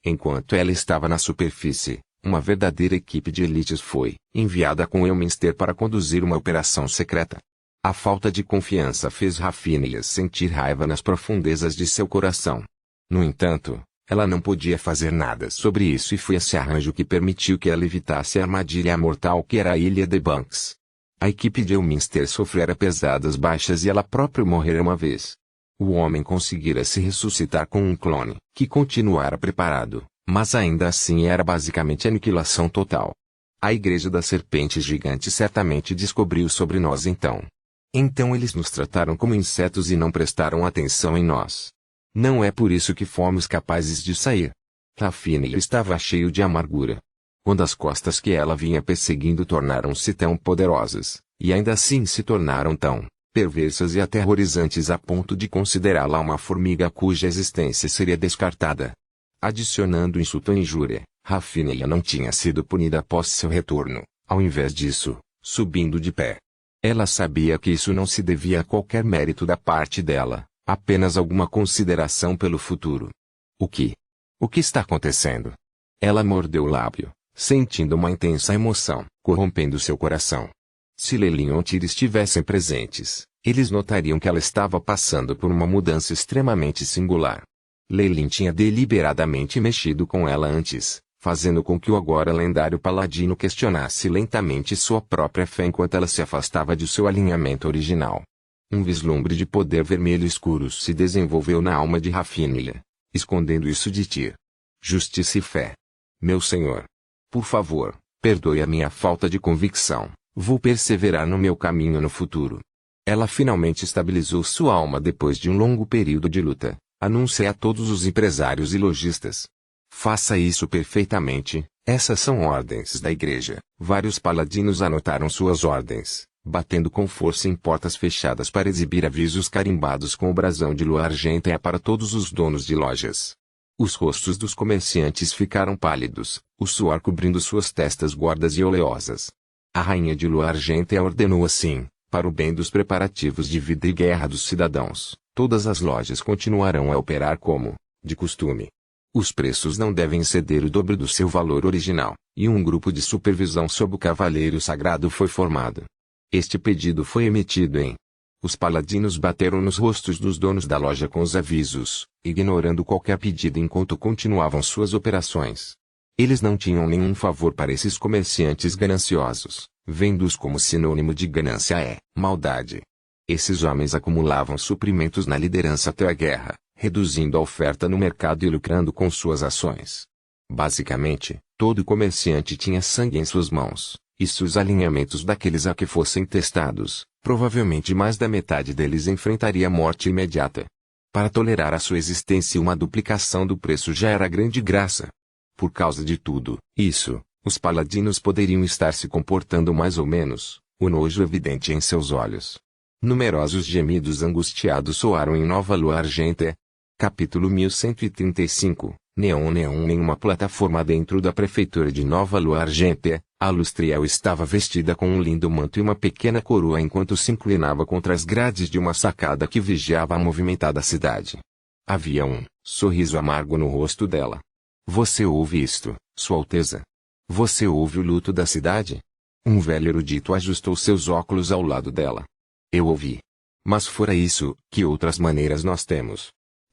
Enquanto ela estava na superfície, uma verdadeira equipe de elites foi enviada com Elminster para conduzir uma operação secreta. A falta de confiança fez Rafinha sentir raiva nas profundezas de seu coração. No entanto, Ela não podia fazer nada sobre isso e foi esse arranjo que permitiu que ela evitasse a armadilha mortal que era a Ilha de Banks. A equipe de Elminster sofrera pesadas baixas e ela própria morrera uma vez. O homem conseguira se ressuscitar com um clone, que continuara preparado, mas ainda assim era basicamente aniquilação total. A Igreja da Serpente Gigante certamente descobriu sobre nós então. Então eles nos trataram como insetos e não prestaram atenção em nós. Não é por isso que fomos capazes de sair. Rafinha estava cheio de amargura. Quando as costas que ela vinha perseguindo tornaram-se tão poderosas, e ainda assim se tornaram tão perversas e aterrorizantes a ponto de considerá-la uma formiga cuja existência seria descartada. Adicionando insulto à injúria, Rafinha não tinha sido punida após seu retorno, ao invés disso, subindo de pé. Ela sabia que isso não se devia a qualquer mérito da parte dela, apenas alguma consideração pelo futuro. O que está acontecendo? Ela mordeu o lábio, sentindo uma intensa emoção, corrompendo seu coração. Se Lelin ou Tyr estivessem presentes, eles notariam que ela estava passando por uma mudança extremamente singular. Lelin tinha deliberadamente mexido com ela antes, fazendo com que o agora lendário paladino questionasse lentamente sua própria fé enquanto ela se afastava de seu alinhamento original. Um vislumbre de poder vermelho escuro se desenvolveu na alma de Rafinha, escondendo isso de Tyr. Justiça e fé. Meu senhor. Por favor, perdoe a minha falta de convicção. Vou perseverar no meu caminho no futuro. Ela finalmente estabilizou sua alma depois de um longo período de luta. Anunciei a todos os empresários e lojistas. Faça isso perfeitamente, essas são ordens da igreja. Vários paladinos anotaram suas ordens, batendo com força em portas fechadas para exibir avisos carimbados com o brasão de lua argêntea para todos os donos de lojas. Os rostos dos comerciantes ficaram pálidos, o suor cobrindo suas testas gordas e oleosas. A rainha de lua argêntea ordenou assim, para o bem dos preparativos de vida e guerra dos cidadãos, todas as lojas continuarão a operar como, de costume. Os preços não devem exceder o dobro do seu valor original, e um grupo de supervisão sob o Cavaleiro Sagrado foi formado. Este pedido foi emitido em. Os paladinos bateram nos rostos dos donos da loja com os avisos, ignorando qualquer pedido enquanto continuavam suas operações. Eles não tinham nenhum favor para esses comerciantes gananciosos, vendo-os como sinônimo de ganância é maldade. Esses homens acumulavam suprimentos na liderança até a guerra, reduzindo a oferta no mercado e lucrando com suas ações. Basicamente, todo comerciante tinha sangue em suas mãos, e se os alinhamentos daqueles a que fossem testados, provavelmente mais da metade deles enfrentaria a morte imediata. Para tolerar a sua existência uma duplicação do preço já era grande graça. Por causa de tudo isso, os paladinos poderiam estar se comportando mais ou menos, o nojo evidente em seus olhos. Numerosos gemidos angustiados soaram em Nova Lua Argêntea. Capítulo 1135, Neon em uma plataforma dentro da prefeitura de Nova Lua Argêntea, a Lustriel estava vestida com um lindo manto e uma pequena coroa enquanto se inclinava contra as grades de uma sacada que vigiava a movimentada cidade. Havia um sorriso amargo no rosto dela. Você ouve isto, Sua Alteza? Você ouve o luto da cidade? Um velho erudito ajustou seus óculos ao lado dela. Eu ouvi. Mas fora isso, que outras maneiras nós temos?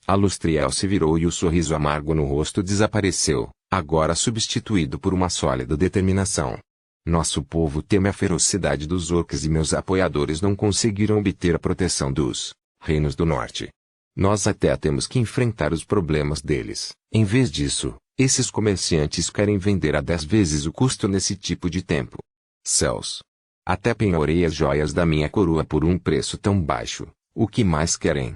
A Lustriel se virou e o sorriso amargo no rosto desapareceu, agora substituído por uma sólida determinação. Nosso povo teme a ferocidade dos orcs e meus apoiadores não conseguiram obter a proteção dos reinos do norte. Nós até temos que enfrentar os problemas deles. Em vez disso, esses comerciantes querem vender a 10 vezes o custo nesse tipo de tempo. Céus! Até penhorei as joias da minha coroa por um preço tão baixo. O que mais querem?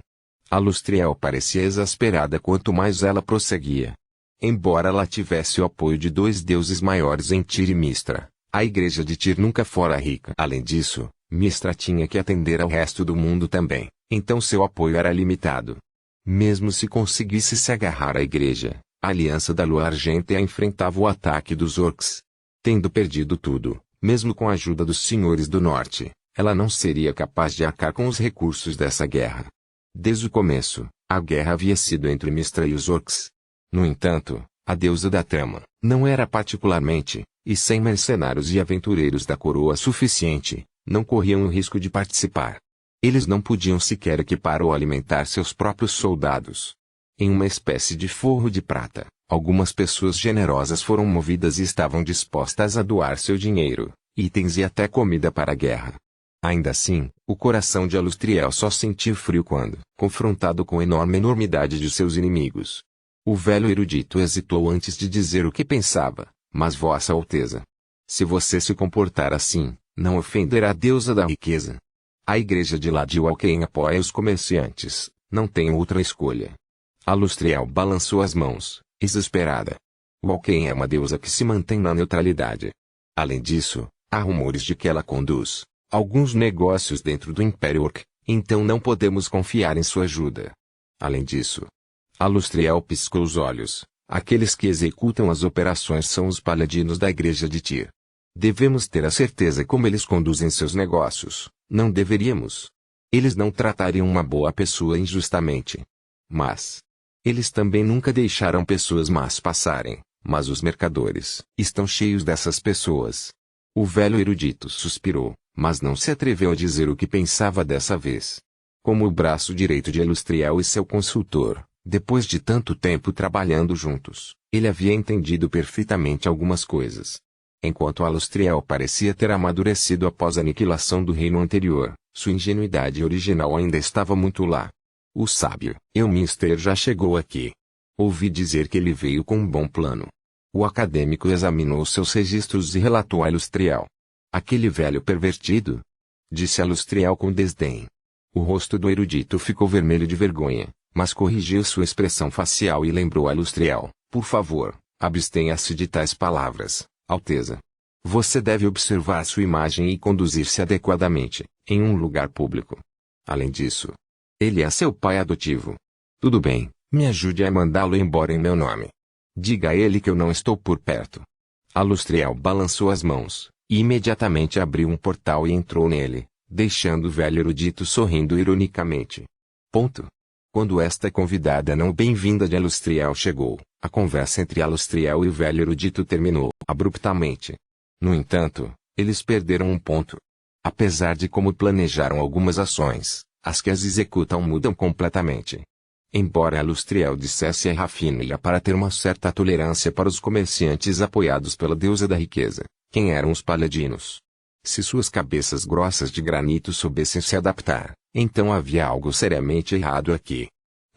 A Lustriel parecia exasperada quanto mais ela prosseguia. Embora ela tivesse o apoio de 2 deuses maiores em Tyr e Mistra, a igreja de Tyr nunca fora rica. Além disso, Mistra tinha que atender ao resto do mundo também, então seu apoio era limitado. Mesmo se conseguisse se agarrar à igreja, a Aliança da Lua Argêntea enfrentava o ataque dos orcs. Tendo perdido tudo, mesmo com a ajuda dos senhores do norte, ela não seria capaz de arcar com os recursos dessa guerra. Desde o começo, a guerra havia sido entre Mistra e os orcs. No entanto, a deusa da trama não era particularmente, e sem mercenários e aventureiros da coroa suficiente, não corriam o risco de participar. Eles não podiam sequer equipar ou alimentar seus próprios soldados. Em uma espécie de forro de prata, algumas pessoas generosas foram movidas e estavam dispostas a doar seu dinheiro, itens e até comida para a guerra. Ainda assim, o coração de Alustriel só sentiu frio quando, confrontado com a enormidade de seus inimigos. O velho erudito hesitou antes de dizer o que pensava, mas Vossa Alteza, se você se comportar assim, não ofenderá a deusa da riqueza. A igreja de Ladil-Alquém apoia os comerciantes, não tem outra escolha. Alustriel balançou as mãos, exasperada. O Alquém é uma deusa que se mantém na neutralidade. Além disso, há rumores de que ela conduz alguns negócios dentro do Império Orc, então não podemos confiar em sua ajuda. Além disso, Alustriel piscou os olhos. Aqueles que executam as operações são os paladinos da igreja de Tyr. Devemos ter a certeza como eles conduzem seus negócios, não deveríamos. Eles não tratariam uma boa pessoa injustamente. Mas eles também nunca deixaram pessoas más passarem, mas os mercadores estão cheios dessas pessoas. O velho erudito suspirou, mas não se atreveu a dizer o que pensava dessa vez. Como o braço direito de Alustriel e seu consultor, depois de tanto tempo trabalhando juntos, ele havia entendido perfeitamente algumas coisas. Enquanto Alustriel parecia ter amadurecido após a aniquilação do reino anterior, sua ingenuidade original ainda estava muito lá. O sábio, Elminster, já chegou aqui. Ouvi dizer que ele veio com um bom plano. O acadêmico examinou seus registros e relatou a Alustriel. Aquele velho pervertido? Disse Alustriel com desdém. O rosto do erudito ficou vermelho de vergonha, mas corrigiu sua expressão facial e lembrou a Alustriel, por favor, abstenha-se de tais palavras, Alteza. Você deve observar sua imagem e conduzir-se adequadamente, em um lugar público. Além disso, ele é seu pai adotivo. Tudo bem, me ajude a mandá-lo embora em meu nome. Diga a ele que eu não estou por perto. Alustriel balançou as mãos, e imediatamente abriu um portal e entrou nele, deixando o velho erudito sorrindo ironicamente. Quando esta convidada não bem-vinda de Alustriel chegou, a conversa entre Alustriel e o velho erudito terminou abruptamente. No entanto, eles perderam um ponto. Apesar de como planejaram algumas ações, as que as executam mudam completamente. Embora Alustriel dissesse a Rafinha para ter uma certa tolerância para os comerciantes apoiados pela deusa da riqueza, quem eram os paladinos? Se suas cabeças grossas de granito soubessem se adaptar, então havia algo seriamente errado aqui.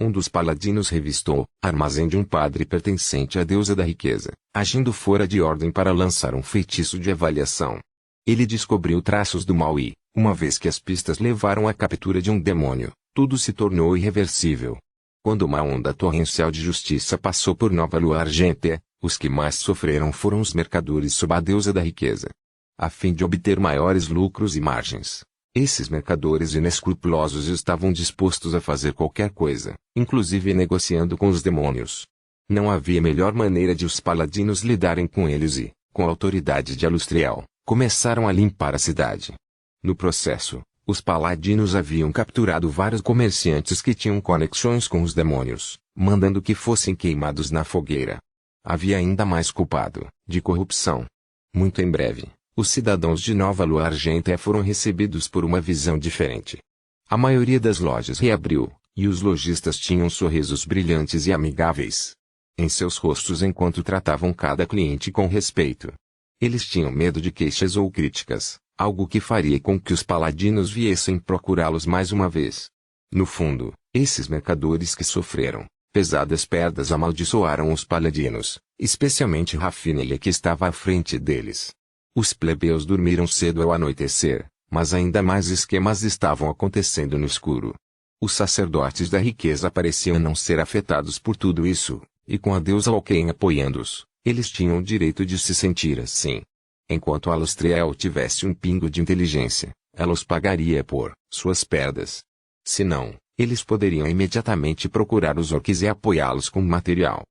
Um dos paladinos revistou armazém de um padre pertencente à deusa da riqueza, agindo fora de ordem para lançar um feitiço de avaliação. Ele descobriu traços do mal e, uma vez que as pistas levaram à captura de um demônio, tudo se tornou irreversível. Quando uma onda torrencial de justiça passou por Nova Lua Argêntea, os que mais sofreram foram os mercadores sob a deusa da riqueza. A fim de obter maiores lucros e margens, esses mercadores inescrupulosos estavam dispostos a fazer qualquer coisa, inclusive negociando com os demônios. Não havia melhor maneira de os paladinos lidarem com eles e, com a autoridade de Alustriel, começaram a limpar a cidade. No processo, os paladinos haviam capturado vários comerciantes que tinham conexões com os demônios, mandando que fossem queimados na fogueira. Havia ainda mais culpado, de corrupção. Muito em breve, os cidadãos de Nova Lua Argêntea foram recebidos por uma visão diferente. A maioria das lojas reabriu, e os lojistas tinham sorrisos brilhantes e amigáveis em seus rostos enquanto tratavam cada cliente com respeito. Eles tinham medo de queixas ou críticas, algo que faria com que os paladinos viessem procurá-los mais uma vez. No fundo, esses mercadores que sofreram pesadas perdas amaldiçoaram os paladinos, especialmente Rafinha que estava à frente deles. Os plebeus dormiram cedo ao anoitecer, mas ainda mais esquemas estavam acontecendo no escuro. Os sacerdotes da riqueza pareciam não ser afetados por tudo isso, e com a deusa Alquém apoiando-os, eles tinham o direito de se sentir assim. Enquanto Alustriel tivesse um pingo de inteligência, ela os pagaria por suas perdas. Se não, eles poderiam imediatamente procurar os orques e apoiá-los com material.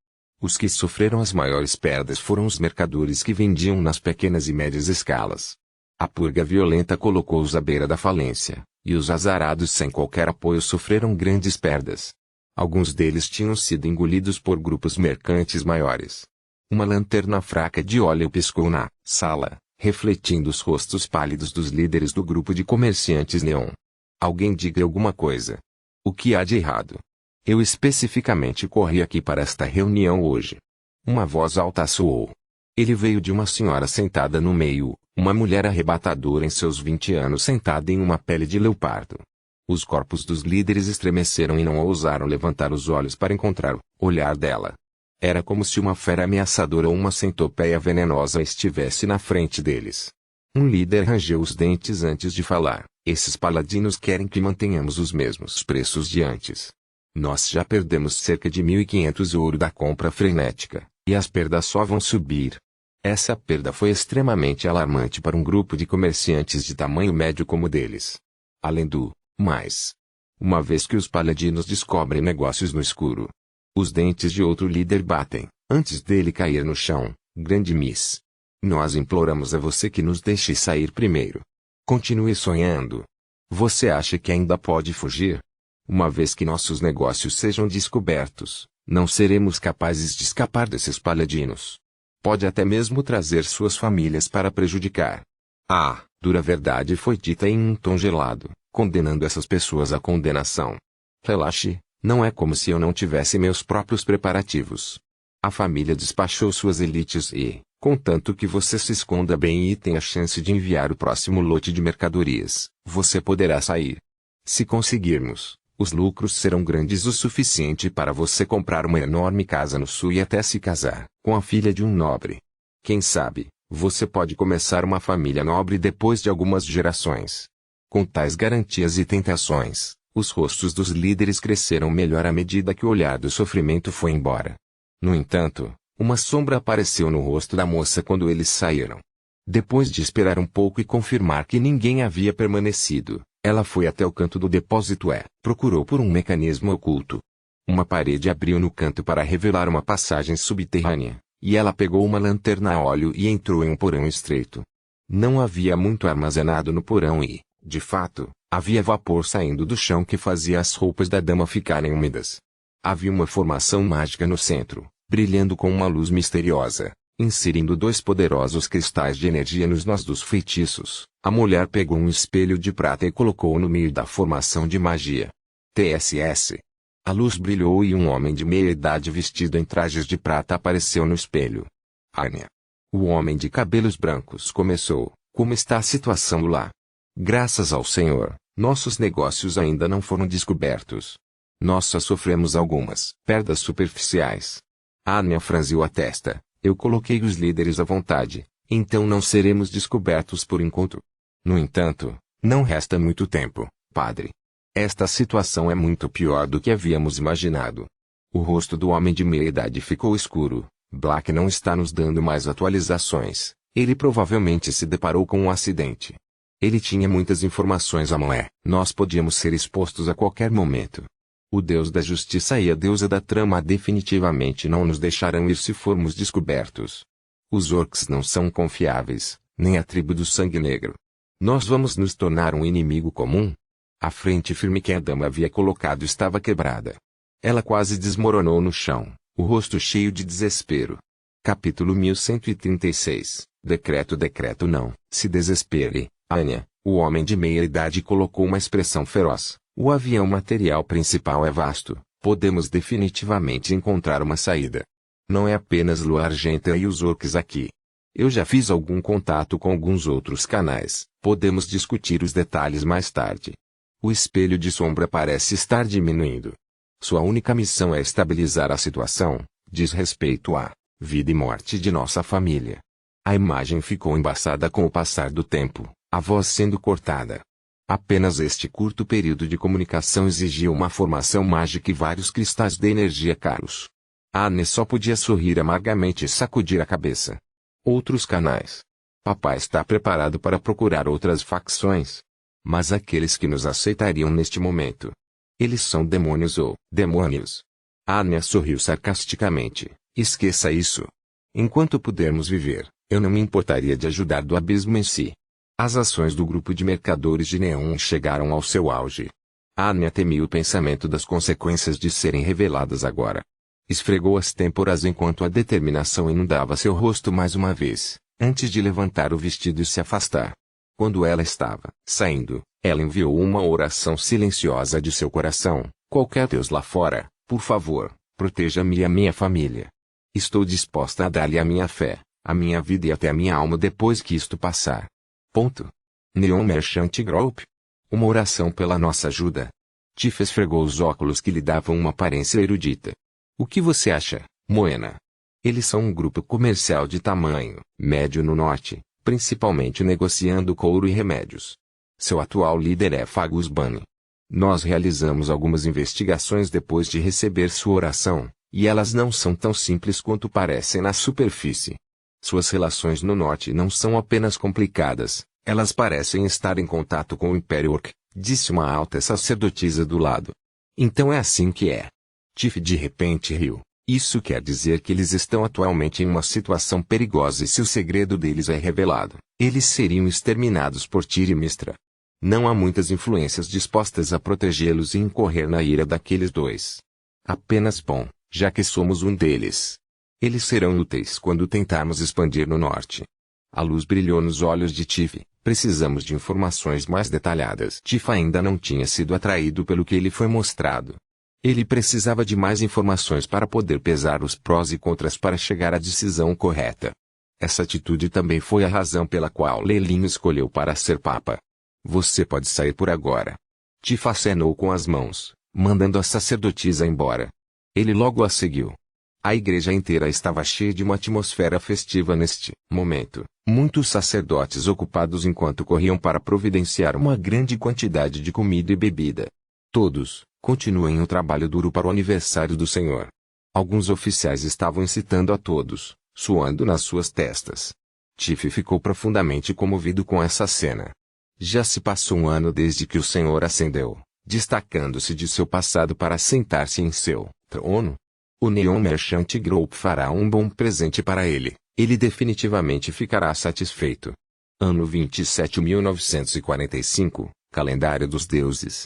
Os que sofreram as maiores perdas foram os mercadores que vendiam nas pequenas e médias escalas. A purga violenta colocou-os à beira da falência, e os azarados sem qualquer apoio sofreram grandes perdas. Alguns deles tinham sido engolidos por grupos mercantes maiores. Uma lanterna fraca de óleo piscou na sala, refletindo os rostos pálidos dos líderes do grupo de comerciantes neon. Alguém diga alguma coisa. O que há de errado? Eu especificamente corri aqui para esta reunião hoje. Uma voz alta soou. Ele veio de uma senhora sentada no meio, uma mulher arrebatadora em seus 20 anos sentada em uma pele de leopardo. Os corpos dos líderes estremeceram e não ousaram levantar os olhos para encontrar o olhar dela. Era como se uma fera ameaçadora ou uma centopeia venenosa estivesse na frente deles. Um líder rangeu os dentes antes de falar. Esses paladinos querem que mantenhamos os mesmos preços de antes. Nós já perdemos cerca de 1.500 ouro da compra frenética, e as perdas só vão subir. Essa perda foi extremamente alarmante para um grupo de comerciantes de tamanho médio como o deles. Além do mais, uma vez que os paladinos descobrem negócios no escuro, os dentes de outro líder batem, antes dele cair no chão. Grande Miss. Nós imploramos a você que nos deixe sair primeiro. Continue sonhando. Você acha que ainda pode fugir? Uma vez que nossos negócios sejam descobertos, não seremos capazes de escapar desses paladinos. Pode até mesmo trazer suas famílias para prejudicar. A dura verdade foi dita em um tom gelado, condenando essas pessoas à condenação. Relaxe, não é como se eu não tivesse meus próprios preparativos. A família despachou suas elites e, contanto que você se esconda bem e tenha chance de enviar o próximo lote de mercadorias, você poderá sair. Se conseguirmos, os lucros serão grandes o suficiente para você comprar uma enorme casa no sul e até se casar com a filha de um nobre. Quem sabe, você pode começar uma família nobre depois de algumas gerações. Com tais garantias e tentações, os rostos dos líderes cresceram melhor à medida que o olhar do sofrimento foi embora. No entanto, uma sombra apareceu no rosto da moça quando eles saíram. Depois de esperar um pouco e confirmar que ninguém havia permanecido, ela foi até o canto do depósito e procurou por um mecanismo oculto. Uma parede abriu no canto para revelar uma passagem subterrânea, e ela pegou uma lanterna a óleo e entrou em um porão estreito. Não havia muito armazenado no porão e, de fato, havia vapor saindo do chão que fazia as roupas da dama ficarem úmidas. Havia uma formação mágica no centro, brilhando com uma luz misteriosa. Inserindo 2 poderosos cristais de energia nos nós dos feitiços, a mulher pegou um espelho de prata e colocou-o no meio da formação de magia. TSS. A luz brilhou e um homem de meia idade vestido em trajes de prata apareceu no espelho. Anya. O homem de cabelos brancos começou. Como está a situação lá? Graças ao Senhor, nossos negócios ainda não foram descobertos. Nós só sofremos algumas perdas superficiais. Anya franziu a testa. Eu coloquei os líderes à vontade, então não seremos descobertos por enquanto. No entanto, não resta muito tempo, padre. Esta situação é muito pior do que havíamos imaginado. O rosto do homem de meia idade ficou escuro. Black não está nos dando mais atualizações. Ele provavelmente se deparou com um acidente. Ele tinha muitas informações à mão e nós podíamos ser expostos a qualquer momento. O Deus da Justiça e a deusa da trama definitivamente não nos deixarão ir se formos descobertos. Os orcs não são confiáveis, nem a tribo do Sangue Negro. Nós vamos nos tornar um inimigo comum? A frente firme que a dama havia colocado estava quebrada. Ela quase desmoronou no chão, o rosto cheio de desespero. Capítulo 1136. Decreto não se desespere, Anya. O homem de meia idade colocou uma expressão feroz. O avião material principal é vasto, podemos definitivamente encontrar uma saída. Não é apenas Lua Argenta e os orcs aqui. Eu já fiz algum contato com alguns outros canais, podemos discutir os detalhes mais tarde. O espelho de sombra parece estar diminuindo. Sua única missão é estabilizar a situação, diz respeito à vida e morte de nossa família. A imagem ficou embaçada com o passar do tempo, a voz sendo cortada. Apenas este curto período de comunicação exigia uma formação mágica e vários cristais de energia caros. Anne só podia sorrir amargamente e sacudir a cabeça. Outros canais. Papai está preparado para procurar outras facções. Mas aqueles que nos aceitariam neste momento. Eles são demônios ou demônios. Anne sorriu sarcasticamente. Esqueça isso. Enquanto pudermos viver, eu não me importaria de ajudar do abismo em si. As ações do grupo de mercadores de Neon chegaram ao seu auge. Anya temia o pensamento das consequências de serem reveladas agora. Esfregou as têmporas enquanto a determinação inundava seu rosto mais uma vez, antes de levantar o vestido e se afastar. Quando ela estava saindo, ela enviou uma oração silenciosa de seu coração, Qualquer Deus lá fora, por favor, proteja-me e a minha família. Estou disposta a dar-lhe a minha fé, a minha vida e até a minha alma depois que isto passar. Ponto. Neon Merchant Group. Uma oração pela nossa ajuda. Tiff esfregou os óculos que lhe davam uma aparência erudita. O que você acha, Moena? Eles são um grupo comercial de tamanho médio no norte, principalmente negociando couro e remédios. Seu atual líder é Fagus Bunny. Nós realizamos algumas investigações depois de receber sua oração, e elas não são tão simples quanto parecem na superfície. Suas relações no norte não são apenas complicadas, elas parecem estar em contato com o Império Orc, disse uma alta sacerdotisa do lado. Então é assim que é. Tiff de repente riu. Isso quer dizer que eles estão atualmente em uma situação perigosa e se o segredo deles é revelado, eles seriam exterminados por Tyr e Mystra. Não há muitas influências dispostas a protegê-los e incorrer na ira daqueles dois. Apenas bom, já que somos um deles. Eles serão úteis quando tentarmos expandir no norte. A luz brilhou nos olhos de Tiff. Precisamos de informações mais detalhadas. Tiff ainda não tinha sido atraído pelo que lhe foi mostrado. Ele precisava de mais informações para poder pesar os prós e contras para chegar à decisão correta. Essa atitude também foi a razão pela qual Leilin escolheu para ser papa. Você pode sair por agora. Tiff acenou com as mãos, mandando a sacerdotisa embora. Ele logo a seguiu. A igreja inteira estava cheia de uma atmosfera festiva neste momento. Muitos sacerdotes ocupados enquanto corriam para providenciar uma grande quantidade de comida e bebida. Todos, continuem o trabalho duro para o aniversário do Senhor. Alguns oficiais estavam incitando a todos, suando nas suas testas. Tiff ficou profundamente comovido com essa cena. Já se passou um ano desde que o Senhor ascendeu, destacando-se de seu passado para sentar-se em seu trono. O Neon Merchant Group fará um bom presente para ele. Ele definitivamente ficará satisfeito. Ano 27.945, Calendário dos Deuses.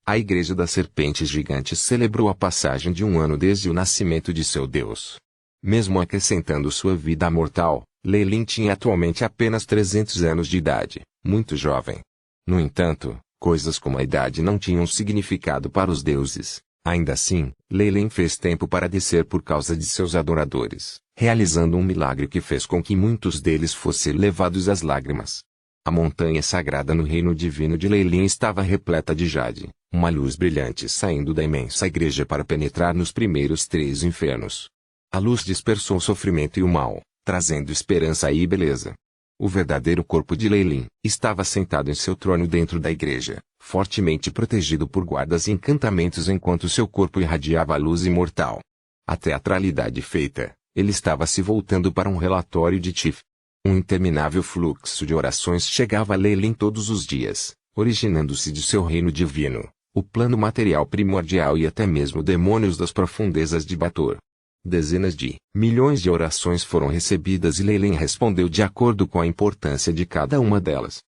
A Igreja das Serpentes Gigantes celebrou a passagem de um ano desde o nascimento de seu Deus. Mesmo acrescentando sua vida mortal, Leilin tinha atualmente apenas 300 anos de idade, muito jovem. No entanto, coisas como a idade não tinham significado para os deuses. Ainda assim, Leilin fez tempo para descer por causa de seus adoradores, realizando um milagre que fez com que muitos deles fossem levados às lágrimas. A montanha sagrada no reino divino de Leilin estava repleta de jade, uma luz brilhante saindo da imensa igreja para penetrar nos primeiros 3 infernos. A luz dispersou o sofrimento e o mal, trazendo esperança e beleza. O verdadeiro corpo de Leilin estava sentado em seu trono dentro da igreja, fortemente protegido por guardas e encantamentos enquanto seu corpo irradiava a luz imortal. A teatralidade feita, ele estava se voltando para um relatório de Tiff. Um interminável fluxo de orações chegava a Leilin todos os dias, originando-se de seu reino divino, o plano material primordial e até mesmo demônios das profundezas de Bator. Dezenas de milhões de orações foram recebidas e Leilin respondeu de acordo com a importância de cada uma delas.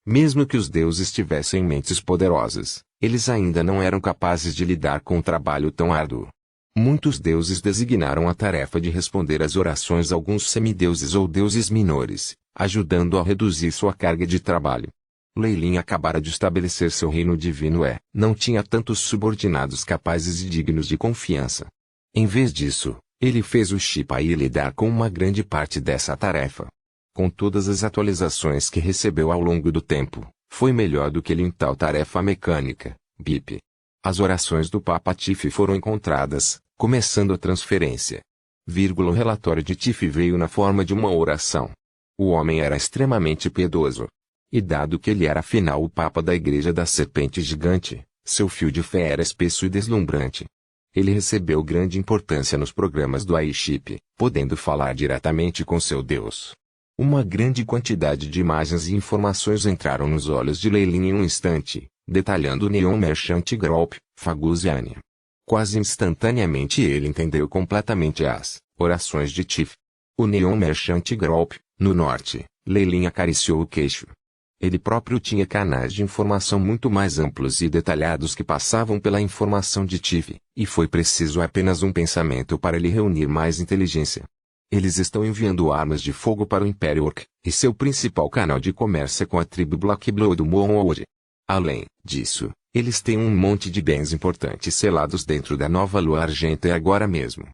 Mesmo que os deuses tivessem mentes poderosas, eles ainda não eram capazes de lidar com um trabalho tão árduo. Muitos deuses designaram a tarefa de responder às orações a alguns semideuses ou deuses menores, ajudando a reduzir sua carga de trabalho. Leilin acabara de estabelecer seu reino divino não tinha tantos subordinados capazes e dignos de confiança. Em vez disso, ele fez o Shipai lidar com uma grande parte dessa tarefa. Com todas as atualizações que recebeu ao longo do tempo, foi melhor do que ele em tal tarefa mecânica, BIP. As orações do Papa Tiff foram encontradas, começando a transferência. O relatório de Tiff veio na forma de uma oração. O homem era extremamente piedoso. E dado que ele era afinal o Papa da Igreja da Serpente Gigante, seu fio de fé era espesso e deslumbrante. Ele recebeu grande importância nos programas do Aiship, podendo falar diretamente com seu Deus. Uma grande quantidade de imagens e informações entraram nos olhos de Leilin em um instante, detalhando o Neon Merchant Group, Fagus e Anya. Quase instantaneamente ele entendeu completamente as orações de Tiff. O Neon Merchant Group, no norte, Leilin acariciou o queixo. Ele próprio tinha canais de informação muito mais amplos e detalhados que passavam pela informação de Tiff, e foi preciso apenas um pensamento para ele reunir mais inteligência. Eles estão enviando armas de fogo para o Império Orc, e seu principal canal de comércio é com a tribo Black Blood Moonwood. Além disso, Eles têm um monte de bens importantes selados dentro da nova lua argenta agora mesmo.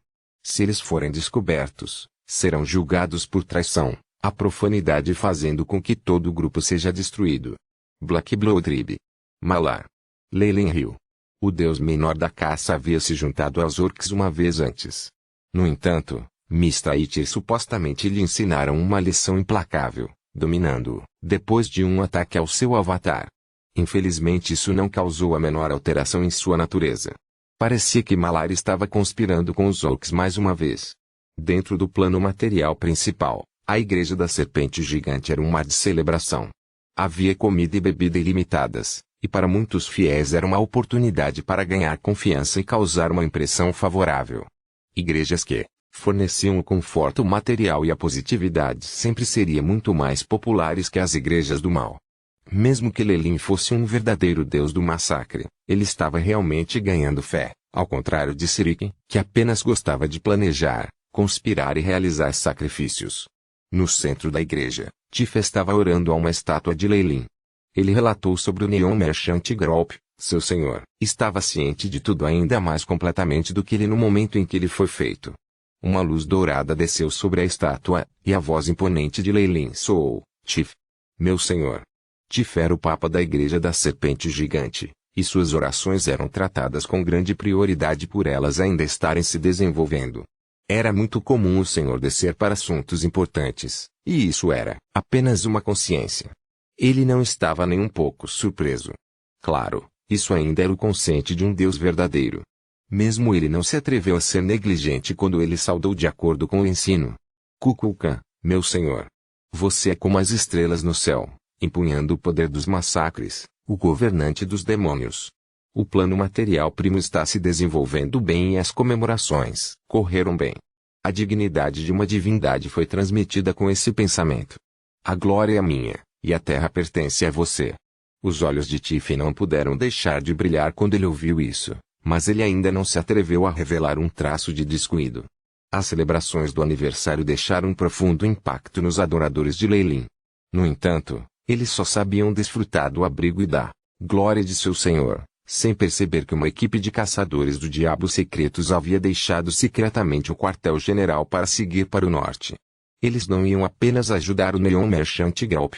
Se eles forem descobertos, serão julgados por traição, a profanidade fazendo com que todo o grupo seja destruído. Black Blood Tribe. Malar. Leyline Hill. O deus menor da caça havia se juntado aos orcs uma vez antes. No entanto, Mista e Tyr supostamente lhe ensinaram uma lição implacável, dominando-o, depois de um ataque ao seu avatar. Infelizmente isso não causou a menor alteração em sua natureza. Parecia que Malar estava conspirando com os orcs mais uma vez. Dentro do plano material principal, a Igreja da Serpente Gigante era um mar de celebração. Havia comida e bebida ilimitadas, e para muitos fiéis era uma oportunidade para ganhar confiança e causar uma impressão favorável. Igrejas que forneciam o conforto material e a positividade sempre seriam muito mais populares que as igrejas do mal. Mesmo que Leyline fosse um verdadeiro deus do massacre, ele estava realmente ganhando fé, ao contrário de Sirik, que apenas gostava de planejar, conspirar e realizar sacrifícios. No centro da igreja, Tifa estava orando a uma estátua de Leyline. Ele relatou sobre o Neon Merchant Group, seu senhor. Estava ciente de tudo ainda mais completamente do que ele no momento em que ele foi feito. Uma luz dourada desceu sobre a estátua, e a voz imponente de Leyline soou: Tif. Meu senhor. Tif era o papa da Igreja da Serpente Gigante, e suas orações eram tratadas com grande prioridade por elas ainda estarem se desenvolvendo. Era muito comum o senhor descer para assuntos importantes, e isso era apenas uma consciência. Ele não estava nem um pouco surpreso. Claro, isso ainda era o consciente de um Deus verdadeiro. Mesmo ele não se atreveu a ser negligente quando ele saudou de acordo com o ensino. Kukulkan, meu senhor. Você é como as estrelas no céu, empunhando o poder dos massacres, o governante dos demônios. O plano material primo está se desenvolvendo bem e as comemorações correram bem. A dignidade de uma divindade foi transmitida com esse pensamento. A glória é minha, e a terra pertence a você. Os olhos de Tiff não puderam deixar de brilhar quando ele ouviu isso, mas ele ainda não se atreveu a revelar um traço de descuido. As celebrações do aniversário deixaram um profundo impacto nos adoradores de Leyline. No entanto, eles só sabiam desfrutar do abrigo e da glória de seu senhor, sem perceber que uma equipe de caçadores do diabo secretos havia deixado secretamente o quartel-general para seguir para o norte. Eles não iam apenas ajudar o Neon Merchant Group.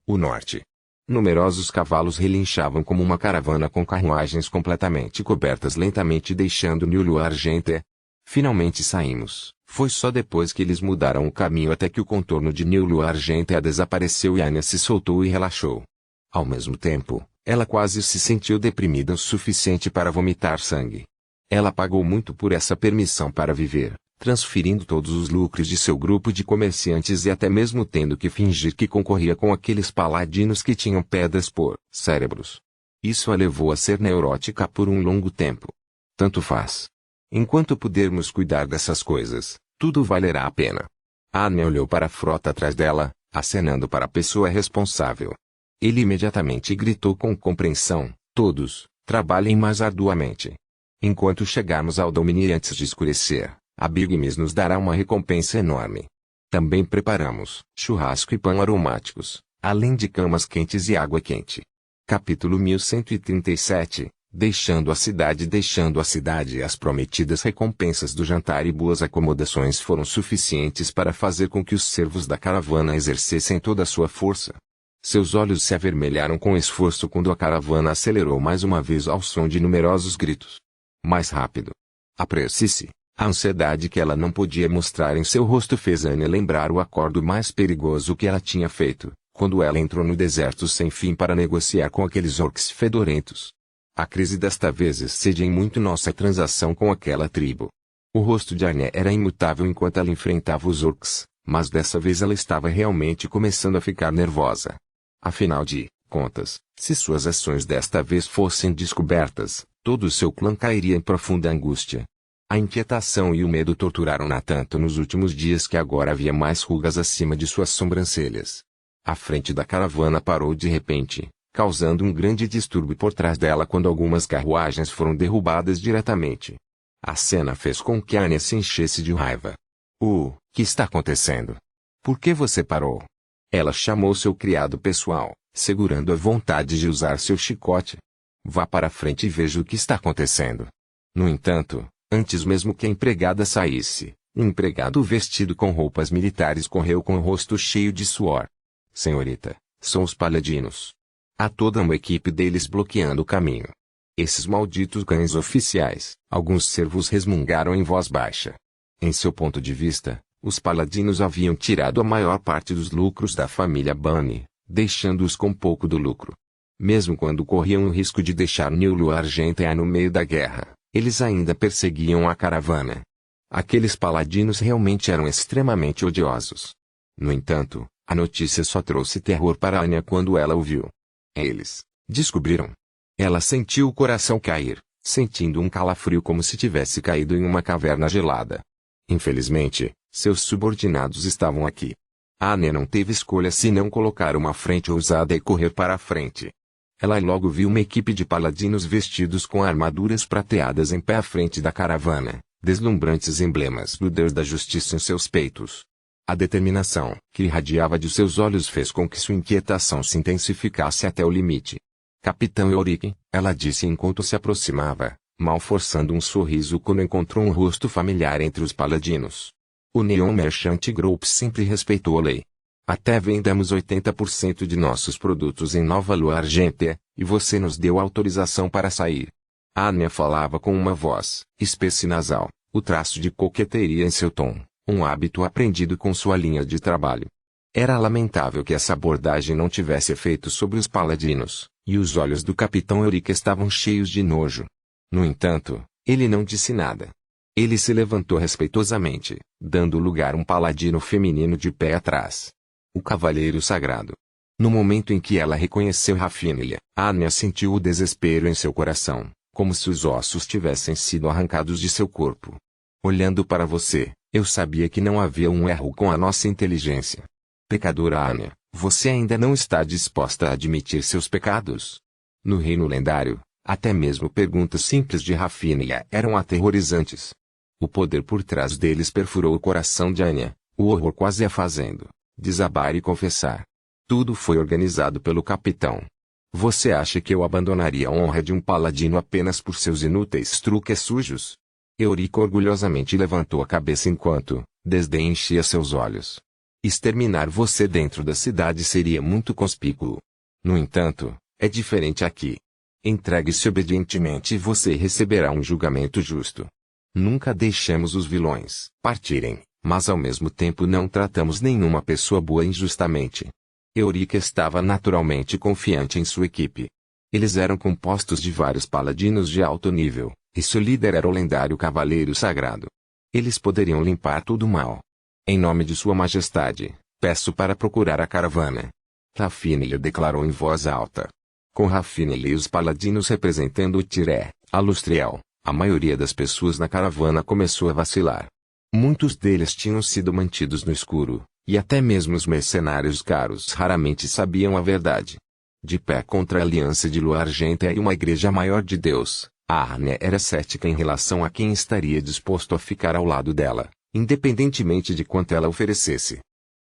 O norte. Numerosos cavalos relinchavam como uma caravana com carruagens completamente cobertas lentamente deixando New Lua Argenta. Finalmente saímos. Foi só depois que eles mudaram o caminho até que o contorno de New Lua Argenta desapareceu e Anya se soltou e relaxou. Ao mesmo tempo, ela quase se sentiu deprimida o suficiente para vomitar sangue. Ela pagou muito por essa permissão para viver, transferindo todos os lucros de seu grupo de comerciantes e até mesmo tendo que fingir que concorria com aqueles paladinos que tinham pedras por cérebros. Isso a levou a ser neurótica por um longo tempo. Tanto faz. Enquanto pudermos cuidar dessas coisas, tudo valerá a pena. Anya olhou para a frota atrás dela, acenando para a pessoa responsável. Ele imediatamente gritou com compreensão: todos, trabalhem mais arduamente. Enquanto chegarmos ao Domini antes de escurecer, a Big Miss nos dará uma recompensa enorme. Também preparamos churrasco e pão aromáticos, além de camas quentes e água quente. Capítulo 1137, Deixando a cidade. As prometidas recompensas do jantar e boas acomodações foram suficientes para fazer com que os servos da caravana exercessem toda a sua força. Seus olhos se avermelharam com esforço quando a caravana acelerou mais uma vez ao som de numerosos gritos. Mais rápido. Apresse-se. A ansiedade que ela não podia mostrar em seu rosto fez Anya lembrar o acordo mais perigoso que ela tinha feito, quando ela entrou no deserto sem fim para negociar com aqueles orcs fedorentos. A crise desta vez excede em muito nossa transação com aquela tribo. O rosto de Anya era imutável enquanto ela enfrentava os orcs, mas dessa vez ela estava realmente começando a ficar nervosa. Afinal de contas, se suas ações desta vez fossem descobertas, todo o seu clã cairia em profunda angústia. A inquietação e o medo torturaram-na tanto nos últimos dias que agora havia mais rugas acima de suas sobrancelhas. A frente da caravana parou de repente, causando um grande distúrbio por trás dela quando algumas carruagens foram derrubadas diretamente. A cena fez com que Anya se enchesse de raiva. O que está acontecendo? Por que você parou? Ela chamou seu criado pessoal, segurando a vontade de usar seu chicote. Vá para frente e veja o que está acontecendo. No entanto, antes mesmo que a empregada saísse, um empregado vestido com roupas militares correu com o rosto cheio de suor. Senhorita, são os paladinos. Há toda uma equipe deles bloqueando o caminho. Esses malditos cães oficiais, alguns servos resmungaram em voz baixa. Em seu ponto de vista, os paladinos haviam tirado a maior parte dos lucros da família Bunny, deixando-os com pouco do lucro. Mesmo quando corriam o risco de deixar New Argentea no meio da guerra, eles ainda perseguiam a caravana. Aqueles paladinos realmente eram extremamente odiosos. No entanto, a notícia só trouxe terror para Anya quando ela ouviu. Eles descobriram. Ela sentiu o coração cair, sentindo um calafrio como se tivesse caído em uma caverna gelada. Infelizmente, seus subordinados estavam aqui. Anya não teve escolha senão colocar uma frente ousada e correr para a frente. Ela logo viu uma equipe de paladinos vestidos com armaduras prateadas em pé à frente da caravana, deslumbrantes emblemas do Deus da Justiça em seus peitos. A determinação que irradiava de seus olhos fez com que sua inquietação se intensificasse até o limite. Capitão Yorick, ela disse enquanto se aproximava, mal forçando um sorriso quando encontrou um rosto familiar entre os paladinos. O Neon Merchant Group sempre respeitou a lei. Até vendemos 80% de nossos produtos em Nova Argentea, e você nos deu autorização para sair. Anya falava com uma voz espessa e nasal, o traço de coqueteria em seu tom, um hábito aprendido com sua linha de trabalho. Era lamentável que essa abordagem não tivesse efeito sobre os paladinos, e os olhos do capitão Yorick estavam cheios de nojo. No entanto, ele não disse nada. Ele se levantou respeitosamente, dando lugar a um paladino feminino de pé atrás. O Cavaleiro Sagrado. No momento em que ela reconheceu Rafinha, Anya sentiu o desespero em seu coração, como se os ossos tivessem sido arrancados de seu corpo. Olhando para você, eu sabia que não havia um erro com a nossa inteligência. Pecadora Anya, você ainda não está disposta a admitir seus pecados? No reino lendário, até mesmo perguntas simples de Rafinha eram aterrorizantes. O poder por trás deles perfurou o coração de Anya, o horror quase a fazendo desabar e confessar. Tudo foi organizado pelo capitão. Você acha que eu abandonaria a honra de um paladino apenas por seus inúteis truques sujos? Eurico orgulhosamente levantou a cabeça enquanto desdém enchia seus olhos. Exterminar você dentro da cidade seria muito conspícuo. No entanto, é diferente aqui. Entregue-se obedientemente e você receberá um julgamento justo. Nunca deixamos os vilões partirem, mas ao mesmo tempo não tratamos nenhuma pessoa boa injustamente. Eurico estava naturalmente confiante em sua equipe. Eles eram compostos de vários paladinos de alto nível, e seu líder era o lendário Cavaleiro Sagrado. Eles poderiam limpar todo o mal. Em nome de Sua Majestade, peço para procurar a caravana. Rafinha declarou em voz alta. Com Rafinha e os paladinos representando o Tiré, Alustriel, a maioria das pessoas na caravana começou a vacilar. Muitos deles tinham sido mantidos no escuro, e até mesmo os mercenários caros raramente sabiam a verdade. De pé contra a aliança de Argentea e uma igreja maior de Deus, a Anya era cética em relação a quem estaria disposto a ficar ao lado dela, independentemente de quanto ela oferecesse.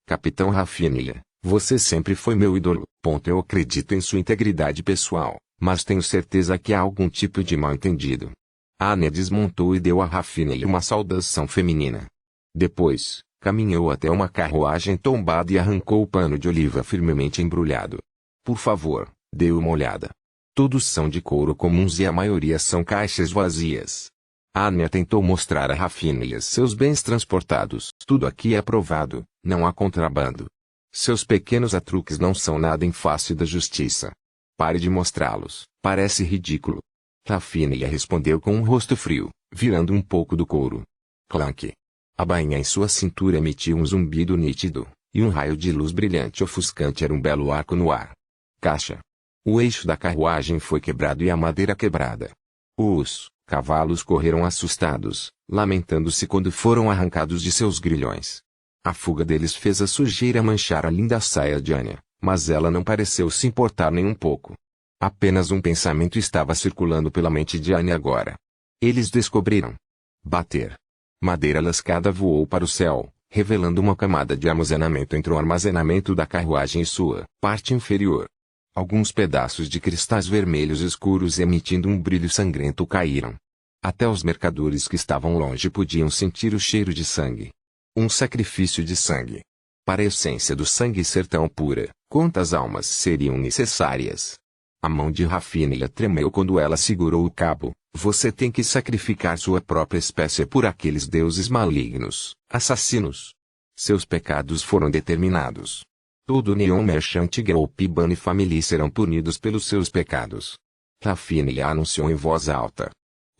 Capitão Rafinha, você sempre foi meu ídolo. Eu acredito em sua integridade pessoal, mas tenho certeza que há algum tipo de mal-entendido. Anya desmontou e deu a Rafinha uma saudação feminina. Depois, caminhou até uma carruagem tombada e arrancou o pano de oliva firmemente embrulhado. Por favor, dê uma olhada. Todos são de couro comuns e a maioria são caixas vazias. Anya tentou mostrar a Rafinha seus bens transportados. Tudo aqui é aprovado, não há contrabando. Seus pequenos atruques não são nada em face da justiça. Pare de mostrá-los, parece ridículo. Rafinha respondeu com um rosto frio, virando um pouco do couro. Clank. A bainha em sua cintura emitia um zumbido nítido, e um raio de luz brilhante ofuscante era um belo arco no ar. Caixa. O eixo da carruagem foi quebrado e a madeira quebrada. Os cavalos correram assustados, lamentando-se quando foram arrancados de seus grilhões. A fuga deles fez a sujeira manchar a linda saia de Anya, mas ela não pareceu se importar nem um pouco. Apenas um pensamento estava circulando pela mente de Anya agora. Eles descobriram. Bater. Madeira lascada voou para o céu, revelando uma camada de armazenamento entre o armazenamento da carruagem e sua parte inferior. Alguns pedaços de cristais vermelhos escuros emitindo um brilho sangrento caíram. Até os mercadores que estavam longe podiam sentir o cheiro de sangue. Um sacrifício de sangue. Para a essência do sangue ser tão pura, quantas almas seriam necessárias? A mão de Rafinha tremeu quando ela segurou o cabo. Você tem que sacrificar sua própria espécie por aqueles deuses malignos, assassinos. Seus pecados foram determinados. Todo Neon Merchant Group e Bunny Family serão punidos pelos seus pecados. Rafinha anunciou em voz alta.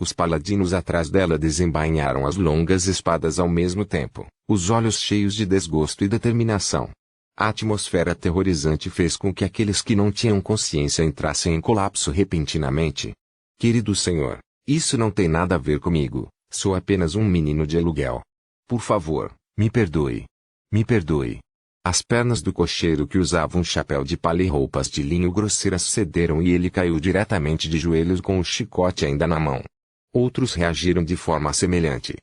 Os paladinos atrás dela desembainharam as longas espadas ao mesmo tempo, os olhos cheios de desgosto e determinação. A atmosfera aterrorizante fez com que aqueles que não tinham consciência entrassem em colapso repentinamente. Querido senhor, isso não tem nada a ver comigo, sou apenas um menino de aluguel. Por favor, me perdoe. Me perdoe. As pernas do cocheiro que usava um chapéu de palha e roupas de linho grosseiras cederam e ele caiu diretamente de joelhos com o chicote ainda na mão. Outros reagiram de forma semelhante.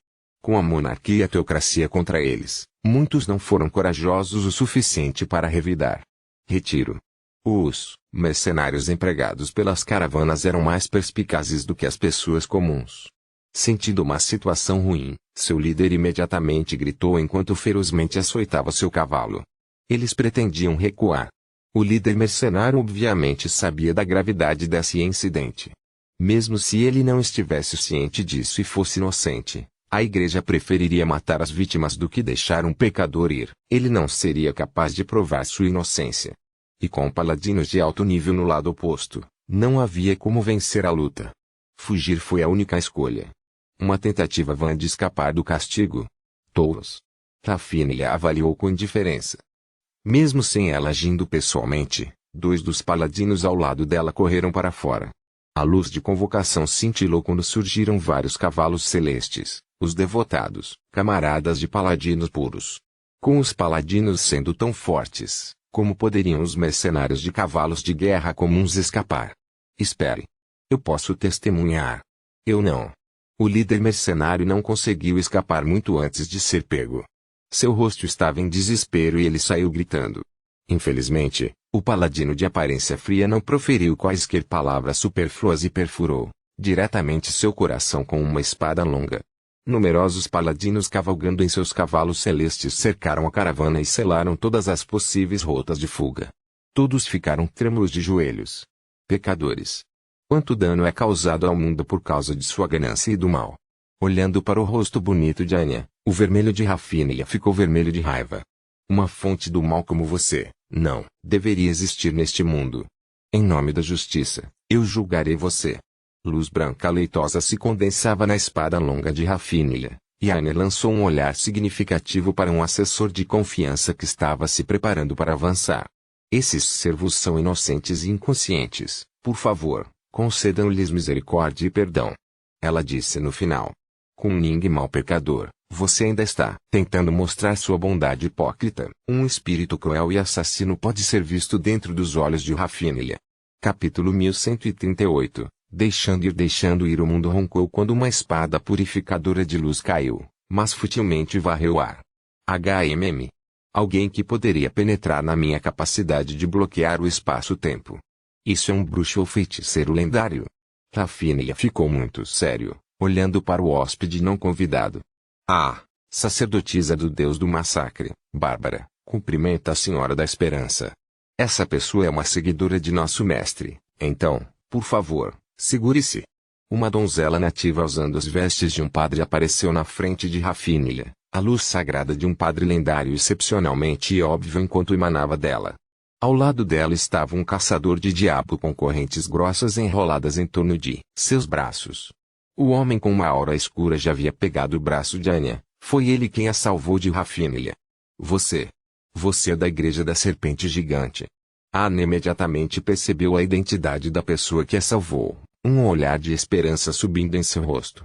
Com a monarquia e a teocracia contra eles, muitos não foram corajosos o suficiente para revidar. Retiro. Os mercenários empregados pelas caravanas eram mais perspicazes do que as pessoas comuns. Sentindo uma situação ruim, seu líder imediatamente gritou enquanto ferozmente açoitava seu cavalo. Eles pretendiam recuar. O líder mercenário obviamente sabia da gravidade desse incidente. Mesmo se ele não estivesse ciente disso e fosse inocente, a igreja preferiria matar as vítimas do que deixar um pecador ir. Ele não seria capaz de provar sua inocência. E com paladinos de alto nível no lado oposto, não havia como vencer a luta. Fugir foi a única escolha. Uma tentativa vã de escapar do castigo. Tolos. Rafinha avaliou com indiferença. Mesmo sem ela agindo pessoalmente, 2 dos paladinos ao lado dela correram para fora. A luz de convocação cintilou quando surgiram vários cavalos celestes, os devotados, camaradas de paladinos puros. Com os paladinos sendo tão fortes, como poderiam os mercenários de cavalos de guerra comuns escapar? Espere. Eu posso testemunhar. Eu não. O líder mercenário não conseguiu escapar muito antes de ser pego. Seu rosto estava em desespero e ele saiu gritando. Infelizmente, o paladino de aparência fria não proferiu quaisquer palavras supérfluas e perfurou diretamente seu coração com uma espada longa. Numerosos paladinos cavalgando em seus cavalos celestes cercaram a caravana e selaram todas as possíveis rotas de fuga. Todos ficaram trêmulos de joelhos. Pecadores. Quanto dano é causado ao mundo por causa de sua ganância e do mal? Olhando para o rosto bonito de Anya, o vermelho de Rafinha ficou vermelho de raiva. Uma fonte do mal como você, não, deveria existir neste mundo. Em nome da justiça, eu julgarei você. Luz branca leitosa se condensava na espada longa de Rafinha, e Anya lançou um olhar significativo para um assessor de confiança que estava se preparando para avançar. Esses servos são inocentes e inconscientes, por favor, concedam-lhes misericórdia e perdão. Ela disse no final. Com um mau pecador, você ainda está tentando mostrar sua bondade hipócrita. Um espírito cruel e assassino pode ser visto dentro dos olhos de Rafinha. Capítulo 1138. Deixando ir o mundo roncou quando uma espada purificadora de luz caiu, mas futilmente varreu o ar. HMM. Alguém que poderia penetrar na minha capacidade de bloquear o espaço-tempo. Isso é um bruxo ou feiticeiro lendário. Rafinha ficou muito sério, olhando para o hóspede não convidado. Ah, sacerdotisa do deus do massacre, Bárbara, cumprimenta a Senhora da Esperança. Essa pessoa é uma seguidora de nosso mestre, então, por favor, segure-se. Uma donzela nativa usando as vestes de um padre apareceu na frente de Rafinha, a luz sagrada de um padre lendário excepcionalmente óbvio enquanto emanava dela. Ao lado dela estava um caçador de diabo com correntes grossas enroladas em torno de seus braços. O homem com uma aura escura já havia pegado o braço de Anya, foi ele quem a salvou de Rafinha. Você é da Igreja da Serpente Gigante. Anya imediatamente percebeu a identidade da pessoa que a salvou, um olhar de esperança subindo em seu rosto.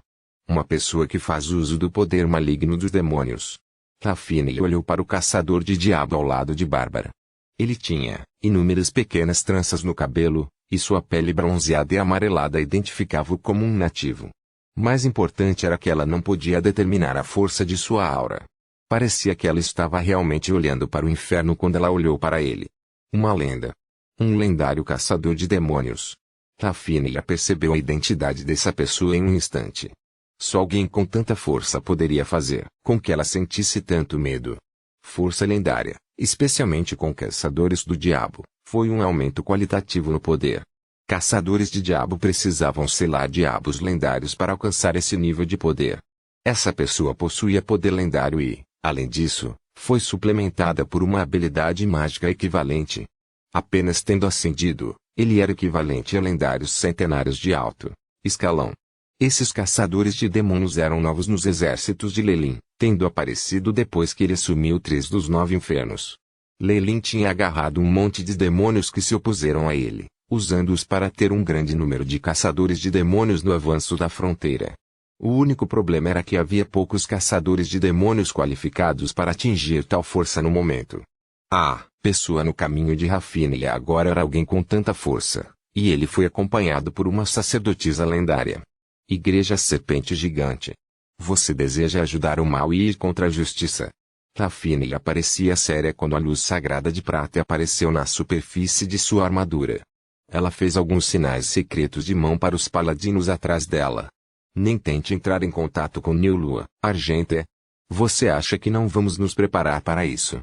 Uma pessoa que faz uso do poder maligno dos demônios. Rafinha olhou para o caçador de diabo ao lado de Bárbara. Ele tinha inúmeras pequenas tranças no cabelo, e sua pele bronzeada e amarelada identificava-o como um nativo. Mais importante era que ela não podia determinar a força de sua aura. Parecia que ela estava realmente olhando para o inferno quando ela olhou para ele. Uma lenda. Um lendário caçador de demônios. Rafinha percebeu a identidade dessa pessoa em um instante. Só alguém com tanta força poderia fazer com que ela sentisse tanto medo. Força lendária, especialmente com caçadores do diabo, foi um aumento qualitativo no poder. Caçadores de diabo precisavam selar diabos lendários para alcançar esse nível de poder. Essa pessoa possuía poder lendário e, além disso, foi suplementada por uma habilidade mágica equivalente. Apenas tendo ascendido, ele era equivalente a lendários centenários de alto escalão. Esses caçadores de demônios eram novos nos exércitos de Lelin, tendo aparecido depois que ele assumiu 3 dos 9 infernos. Lelin tinha agarrado um monte de demônios que se opuseram a ele, usando-os para ter um grande número de caçadores de demônios no avanço da fronteira. O único problema era que havia poucos caçadores de demônios qualificados para atingir tal força no momento. A pessoa no caminho de Rafinha agora era alguém com tanta força, e ele foi acompanhado por uma sacerdotisa lendária. Igreja Serpente Gigante. Você deseja ajudar o mal e ir contra a justiça. Rafinha parecia séria quando a luz sagrada de prata apareceu na superfície de sua armadura. Ela fez alguns sinais secretos de mão para os paladinos atrás dela. Nem tente entrar em contato com Nilua, Argente. Você acha que não vamos nos preparar para isso?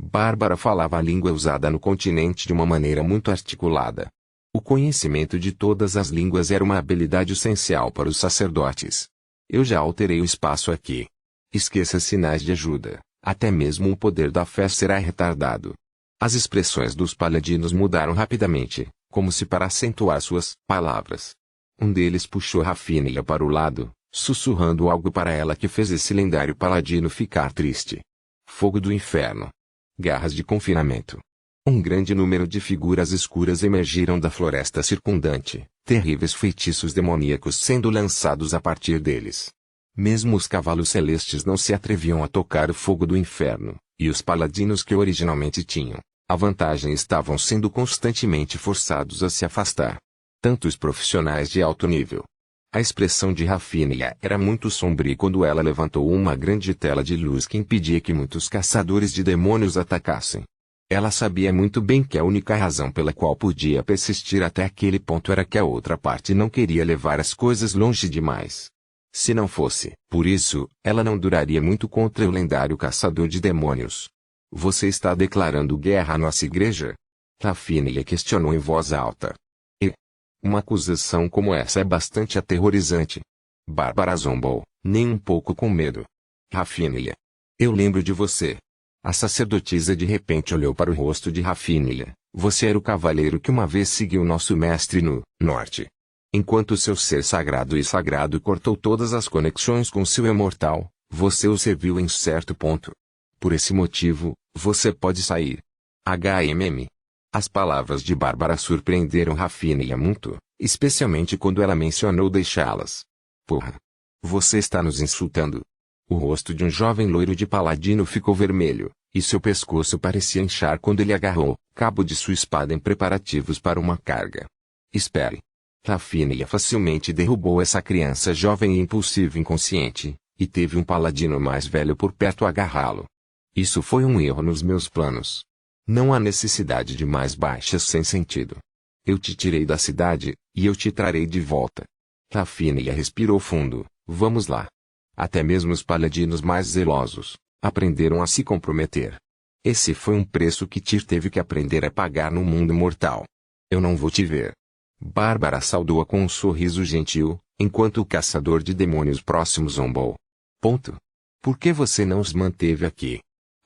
Bárbara falava a língua usada no continente de uma maneira muito articulada. O conhecimento de todas as línguas era uma habilidade essencial para os sacerdotes. Eu já alterei o espaço aqui. Esqueça sinais de ajuda, até mesmo o poder da fé será retardado. As expressões dos paladinos mudaram rapidamente, como se para acentuar suas palavras. Um deles puxou Rafinha para o lado, sussurrando algo para ela que fez esse lendário paladino ficar triste. Fogo do inferno. Garras de confinamento. Um grande número de figuras escuras emergiram da floresta circundante, terríveis feitiços demoníacos sendo lançados a partir deles. Mesmo os cavalos celestes não se atreviam a tocar o fogo do inferno, e os paladinos que originalmente tinham a vantagem estavam sendo constantemente forçados a se afastar. Tanto os profissionais de alto nível. A expressão de Rafinha era muito sombria quando ela levantou uma grande tela de luz que impedia que muitos caçadores de demônios atacassem. Ela sabia muito bem que a única razão pela qual podia persistir até aquele ponto era que a outra parte não queria levar as coisas longe demais. Se não fosse por isso, ela não duraria muito contra o lendário caçador de demônios. Você está declarando guerra à nossa igreja? Rafinha questionou em voz alta. Uma acusação como essa é bastante aterrorizante. Bárbara zombou, nem um pouco com medo. Rafinha. Eu lembro de você. A sacerdotisa de repente olhou para o rosto de Rafinha. Você era o cavaleiro que uma vez seguiu nosso mestre no norte. Enquanto seu ser sagrado e sagrado cortou todas as conexões com seu imortal, você o serviu em certo ponto. Por esse motivo, você pode sair. HMM. As palavras de Bárbara surpreenderam Rafinha muito, especialmente quando ela mencionou deixá-las. Porra! Você está nos insultando. O rosto de um jovem loiro de paladino ficou vermelho, e seu pescoço parecia inchar quando ele agarrou cabo de sua espada em preparativos para uma carga. Espere. Rafinha facilmente derrubou essa criança jovem e impulsiva inconsciente, e teve um paladino mais velho por perto a agarrá-lo. Isso foi um erro nos meus planos. Não há necessidade de mais baixas sem sentido. Eu te tirei da cidade, e eu te trarei de volta. Rafinha respirou fundo. Vamos lá. Até mesmo os paladinos mais zelosos aprenderam a se comprometer. Esse foi um preço que Tyr teve que aprender a pagar no mundo mortal. Eu não vou te ver. Bárbara saudou-a com um sorriso gentil, enquanto o caçador de demônios próximo zombou. Ponto. Por que você não os manteve aqui?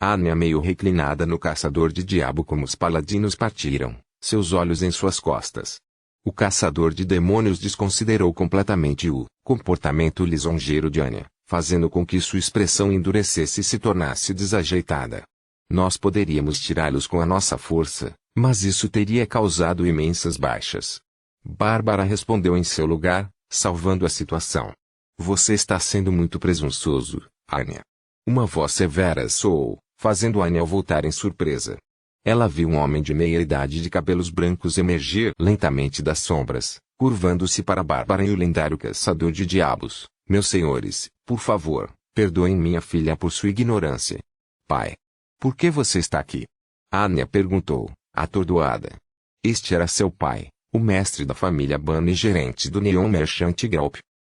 Anya meio reclinada no caçador de diabo como os paladinos partiram, seus olhos em suas costas. O caçador de demônios desconsiderou completamente o comportamento lisonjeiro de Anya, fazendo com que sua expressão endurecesse e se tornasse desajeitada. Nós poderíamos tirá-los com a nossa força, mas isso teria causado imensas baixas. Bárbara respondeu em seu lugar, salvando a situação. Você está sendo muito presunçoso, Anya. Uma voz severa soou, fazendo Anya voltar em surpresa. Ela viu um homem de meia idade de cabelos brancos emergir lentamente das sombras, curvando-se para Bárbara e o lendário caçador de diabos. Meus senhores, por favor, perdoem minha filha por sua ignorância. Pai. Por que você está aqui? Anya perguntou, atordoada. Este era seu pai, o mestre da família Ban e gerente do Neon Merchant Group.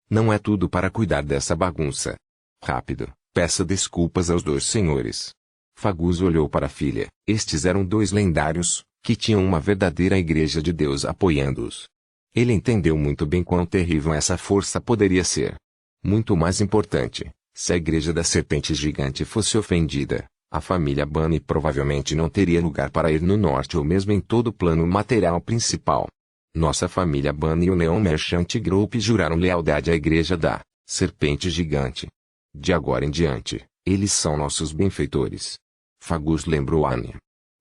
Não é tudo para cuidar dessa bagunça. Rápido, peça desculpas aos dois senhores. Fagus olhou para a filha. Estes eram dois lendários, que tinham uma verdadeira igreja de Deus apoiando-os. Ele entendeu muito bem quão terrível essa força poderia ser. Muito mais importante, se a igreja da serpente gigante fosse ofendida, a família Bunny provavelmente não teria lugar para ir no norte ou mesmo em todo o plano material principal. Nossa família Bunny e o Neon Merchant Group juraram lealdade à igreja da serpente gigante. De agora em diante, eles são nossos benfeitores. Fagus lembrou Anya.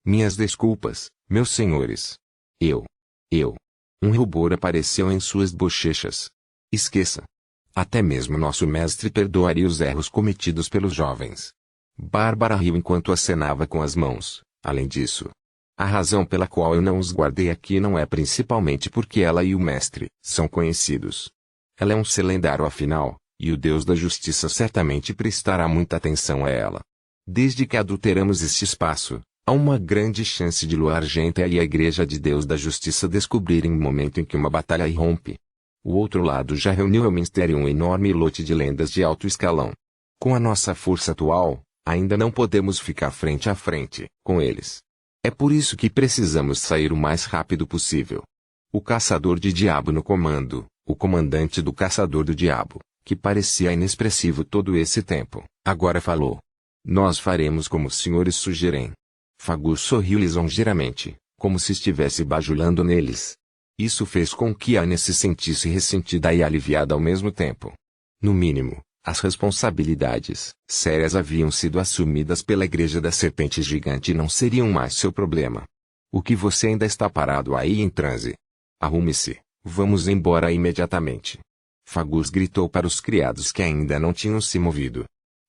Minhas desculpas, meus senhores. Eu. Um rubor apareceu em suas bochechas. Esqueça. Até mesmo nosso mestre perdoaria os erros cometidos pelos jovens. Bárbara riu enquanto acenava com as mãos. Além disso, a razão pela qual eu não os guardei aqui não é principalmente porque ela e o mestre são conhecidos. Ela é um ser lendário afinal, e o Deus da Justiça certamente prestará muita atenção a ela. Desde que adulteramos este espaço, há uma grande chance de Lua Argenta e a Igreja de Deus da Justiça descobrirem o momento em que uma batalha irrompe. O outro lado já reuniu ao Ministério um enorme lote de lendas de alto escalão. Com a nossa força atual, ainda não podemos ficar frente a frente com eles. É por isso que precisamos sair o mais rápido possível. O caçador de diabo no comando, o comandante do caçador do diabo, que parecia inexpressivo todo esse tempo, agora falou. Nós faremos como os senhores sugerem. Fagus sorriu lisonjeiramente, como se estivesse bajulando neles. Isso fez com que Anya se sentisse ressentida e aliviada ao mesmo tempo. No mínimo, as responsabilidades sérias haviam sido assumidas pela Igreja da Serpente Gigante e não seriam mais seu problema. O que você ainda está parado aí em transe? Arrume-se, vamos embora imediatamente. Fagus gritou para os criados que ainda não tinham se movido.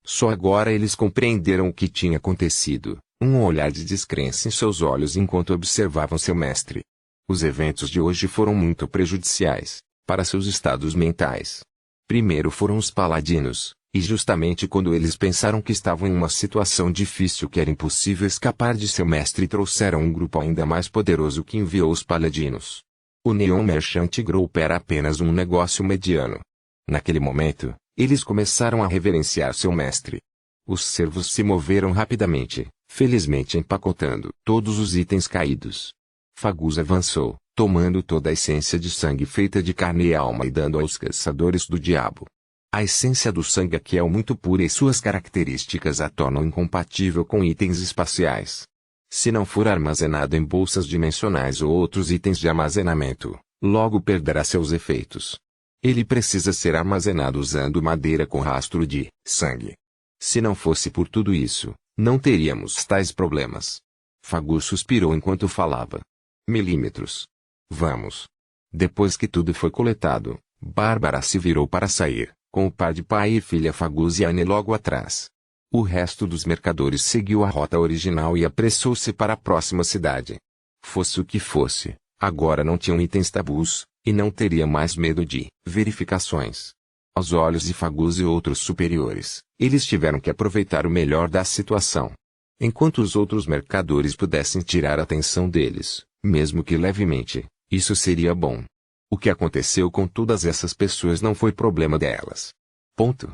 Só agora eles compreenderam o que tinha acontecido, um olhar de descrença em seus olhos enquanto observavam seu mestre. Os eventos de hoje foram muito prejudiciais para seus estados mentais. Primeiro foram os paladinos, e justamente quando eles pensaram que estavam em uma situação difícil que era impossível escapar de seu mestre, trouxeram um grupo ainda mais poderoso que enviou os paladinos. O Neon Merchant Group era apenas um negócio mediano. Naquele momento, eles começaram a reverenciar seu mestre. Os servos se moveram rapidamente, felizmente empacotando todos os itens caídos. Fagus avançou, tomando toda a essência de sangue feita de carne e alma e dando aos caçadores do diabo. A essência do sangue aqui é muito pura e suas características a tornam incompatível com itens espaciais. Se não for armazenado em bolsas dimensionais ou outros itens de armazenamento, logo perderá seus efeitos. Ele precisa ser armazenado usando madeira com rastro de sangue. Se não fosse por tudo isso, não teríamos tais problemas. Fagus suspirou enquanto falava. Milímetros. Vamos. Depois que tudo foi coletado, Bárbara se virou para sair, com o par de pai e filha Fagus e Anya logo atrás. O resto dos mercadores seguiu a rota original e apressou-se para a próxima cidade. Fosse o que fosse, agora não tinham itens tabus, e não teria mais medo de verificações. Aos olhos de Fagus e outros superiores, eles tiveram que aproveitar o melhor da situação. Enquanto os outros mercadores pudessem tirar a atenção deles, mesmo que levemente, isso seria bom. O que aconteceu com todas essas pessoas não foi problema delas. Ponto.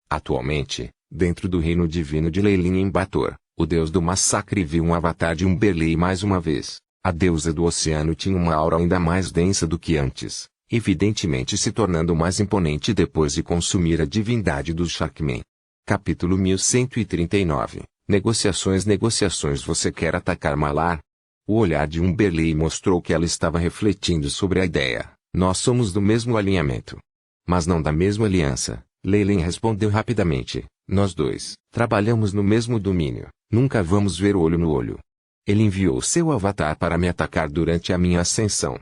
Atualmente, dentro do reino divino de Leilin em Bator, o deus do massacre viu um avatar de Umberlei mais uma vez. A deusa do oceano tinha uma aura ainda mais densa do que antes, evidentemente se tornando mais imponente depois de consumir a divindade dos Sharkmen. Capítulo 1139. Negociações. Você quer atacar Malar? O olhar de Umberlei mostrou que ela estava refletindo sobre a ideia. Nós somos do mesmo alinhamento. Mas não da mesma aliança, Leilin respondeu rapidamente. Nós dois trabalhamos no mesmo domínio, nunca vamos ver olho no olho. Ele enviou seu avatar para me atacar durante a minha ascensão.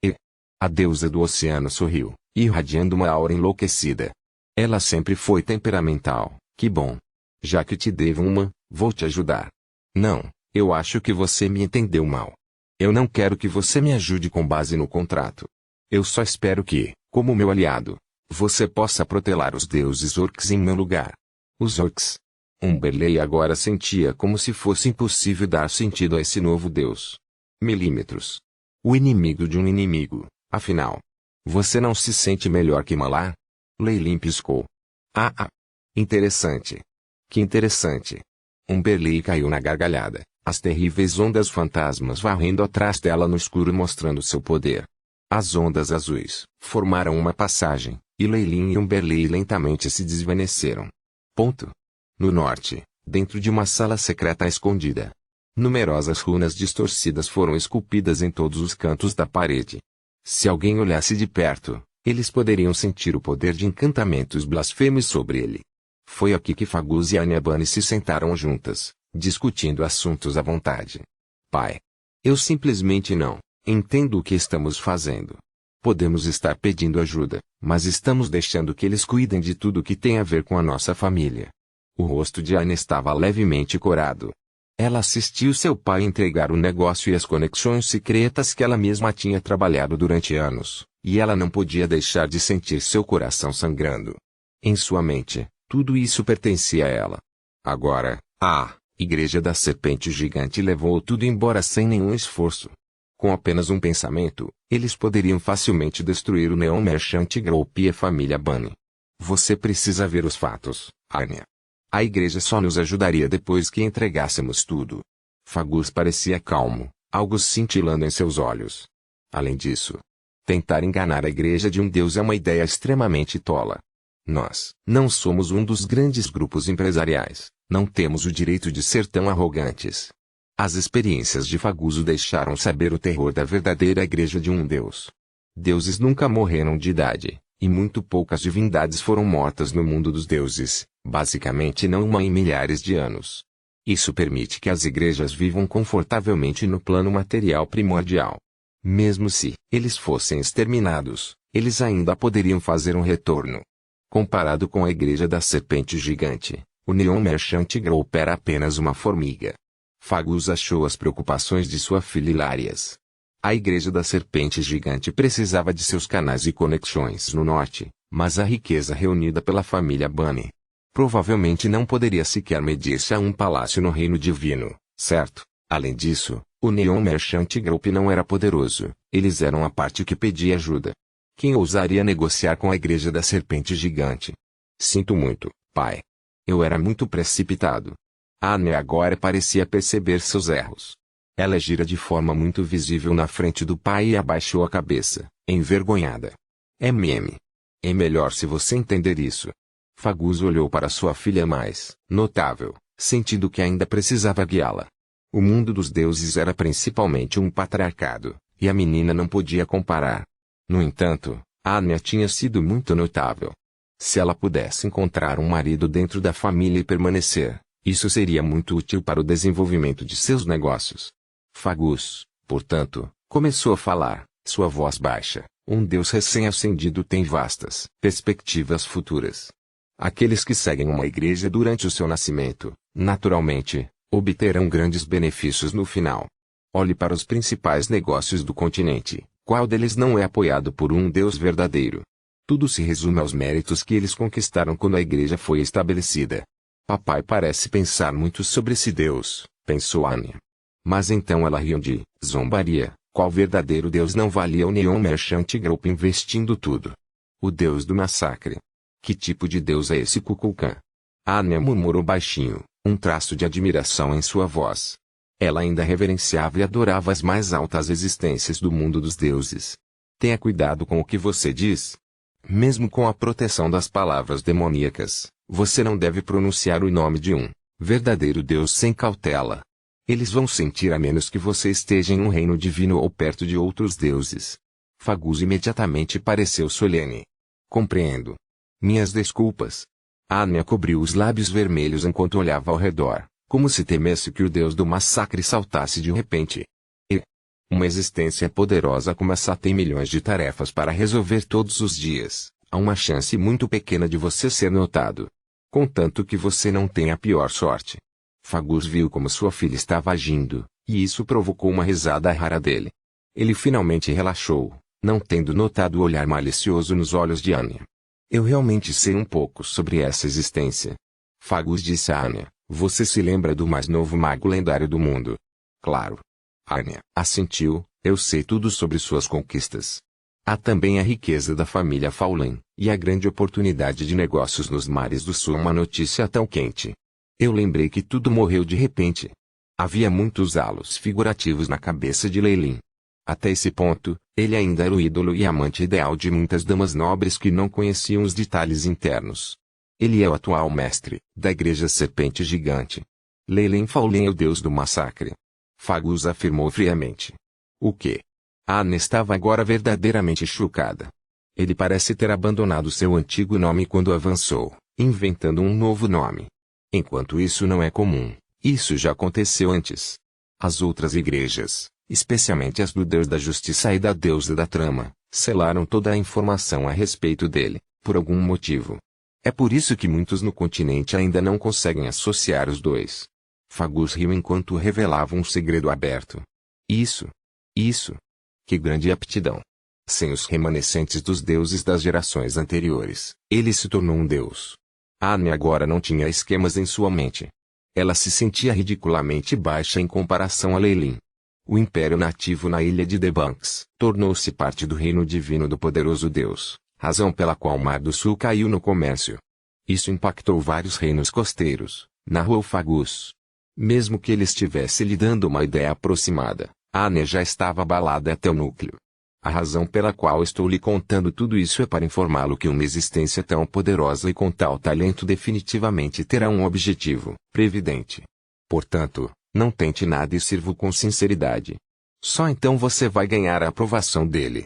E a deusa do oceano sorriu, irradiando uma aura enlouquecida. Ela sempre foi temperamental, que bom. Já que te devo uma, vou te ajudar. Não, eu acho que você me entendeu mal. Eu não quero que você me ajude com base no contrato. Eu só espero que, como meu aliado, você possa protelar os deuses orcs em meu lugar. Os orcs. Umberlei agora sentia como se fosse impossível dar sentido a esse novo deus. Milímetros. O inimigo de um inimigo, afinal. Você não se sente melhor que Malá? Leilin piscou. Ah. Interessante. Que interessante. Umberley caiu na gargalhada, as terríveis ondas fantasmas varrendo atrás dela no escuro mostrando seu poder. As ondas azuis formaram uma passagem, e Leilin e Umberley lentamente se desvaneceram. No norte, dentro de uma sala secreta escondida. Numerosas runas distorcidas foram esculpidas em todos os cantos da parede. Se alguém olhasse de perto, eles poderiam sentir o poder de encantamentos blasfemos sobre ele. Foi aqui que Fagus e Anya Bunny se sentaram juntas, discutindo assuntos à vontade. Pai. Eu simplesmente não entendo o que estamos fazendo. Podemos estar pedindo ajuda, mas estamos deixando que eles cuidem de tudo que tem a ver com a nossa família. O rosto de Anya estava levemente corado. Ela assistiu seu pai entregar o negócio e as conexões secretas que ela mesma tinha trabalhado durante anos, e ela não podia deixar de sentir seu coração sangrando. Em sua mente, tudo isso pertencia a ela. Agora, a Igreja da Serpente Gigante levou tudo embora sem nenhum esforço. Com apenas um pensamento, eles poderiam facilmente destruir o Neon Merchant Group e a família Bunny. Você precisa ver os fatos, Anya. A igreja só nos ajudaria depois que entregássemos tudo. Fagus parecia calmo, algo cintilando em seus olhos. Além disso, tentar enganar a igreja de um deus é uma ideia extremamente tola. Nós não somos um dos grandes grupos empresariais, não temos o direito de ser tão arrogantes. As experiências de Fagus o deixaram saber o terror da verdadeira igreja de um deus. Deuses nunca morreram de idade, e muito poucas divindades foram mortas no mundo dos deuses, basicamente não uma em milhares de anos. Isso permite que as igrejas vivam confortavelmente no plano material primordial. Mesmo se eles fossem exterminados, eles ainda poderiam fazer um retorno. Comparado com a Igreja da Serpente Gigante, o Neon Merchant Group era apenas uma formiga. Fagus achou as preocupações de sua filha hilárias. A Igreja da Serpente Gigante precisava de seus canais e conexões no norte, mas a riqueza reunida pela família Bunny provavelmente não poderia sequer medir-se a um palácio no Reino Divino, certo? Além disso, o Neon Merchant Group não era poderoso, eles eram a parte que pedia ajuda. Quem ousaria negociar com a Igreja da Serpente Gigante? Sinto muito, pai. Eu era muito precipitado. Anya agora parecia perceber seus erros. Ela gira de forma muito visível na frente do pai e abaixou a cabeça, envergonhada. É melhor se você entender isso. Fagus olhou para sua filha mais notável, sentindo que ainda precisava guiá-la. O mundo dos deuses era principalmente um patriarcado, e a menina não podia comparar. No entanto, Anya tinha sido muito notável. Se ela pudesse encontrar um marido dentro da família e permanecer, isso seria muito útil para o desenvolvimento de seus negócios. Fagus, portanto, começou a falar, sua voz baixa. Um Deus recém-ascendido tem vastas perspectivas futuras. Aqueles que seguem uma igreja durante o seu nascimento, naturalmente, obterão grandes benefícios no final. Olhe para os principais negócios do continente, qual deles não é apoiado por um Deus verdadeiro? Tudo se resume aos méritos que eles conquistaram quando a igreja foi estabelecida. Papai parece pensar muito sobre esse Deus, pensou Anya. Mas então ela riu de zombaria. Qual verdadeiro Deus não valia o Neon Merchant Group investindo tudo? O Deus do massacre. Que tipo de Deus é esse Kukulkan? Anya murmurou baixinho, um traço de admiração em sua voz. Ela ainda reverenciava e adorava as mais altas existências do mundo dos deuses. Tenha cuidado com o que você diz. Mesmo com a proteção das palavras demoníacas, você não deve pronunciar o nome de um verdadeiro Deus sem cautela. Eles vão sentir a menos que você esteja em um reino divino ou perto de outros deuses. Fagus imediatamente pareceu solene. Compreendo. Minhas desculpas. Anya cobriu os lábios vermelhos enquanto olhava ao redor, como se temesse que o Deus do massacre saltasse de repente. Uma existência poderosa como essa tem milhões de tarefas para resolver todos os dias. Há uma chance muito pequena de você ser notado. Contanto que você não tenha a pior sorte. Fagus viu como sua filha estava agindo, e isso provocou uma risada rara dele. Ele finalmente relaxou, não tendo notado o olhar malicioso nos olhos de Anya. Eu realmente sei um pouco sobre essa existência. Fagus disse a Anya, você se lembra do mais novo mago lendário do mundo? Claro. Anya assentiu, Eu sei tudo sobre suas conquistas. Há também a riqueza da família Faulen, e a grande oportunidade de negócios nos mares do sul. Uma notícia tão quente. Eu lembrei que tudo morreu de repente. Havia muitos halos figurativos na cabeça de Leilin. Até esse ponto, ele ainda era o ídolo e amante ideal de muitas damas nobres que não conheciam os detalhes internos. Ele é o atual mestre da Igreja Serpente Gigante. Leilin Faulen é o deus do massacre. Fagus afirmou friamente. O quê? Anne estava agora verdadeiramente chocada. Ele parece ter abandonado seu antigo nome quando avançou, inventando um novo nome. Enquanto isso não é comum, isso já aconteceu antes. As outras igrejas, especialmente as do Deus da Justiça e da Deusa da Trama, selaram toda a informação a respeito dele, por algum motivo. É por isso que muitos no continente ainda não conseguem associar os dois. Fagus riu enquanto revelava um segredo aberto. Isso. Que grande aptidão. Sem os remanescentes dos deuses das gerações anteriores, ele se tornou um deus. Anne agora não tinha esquemas em sua mente. Ela se sentia ridiculamente baixa em comparação a Leilin. O império nativo na ilha de Debanks tornou-se parte do reino divino do poderoso deus, razão pela qual o Mar do Sul caiu no comércio. Isso impactou vários reinos costeiros, narrou Fagus. Mesmo que ele estivesse lhe dando uma ideia aproximada, Anne já estava abalada até o núcleo. A razão pela qual estou lhe contando tudo isso é para informá-lo que uma existência tão poderosa e com tal talento definitivamente terá um objetivo previdente. Portanto, não tente nada e sirva com sinceridade. Só então você vai ganhar a aprovação dele.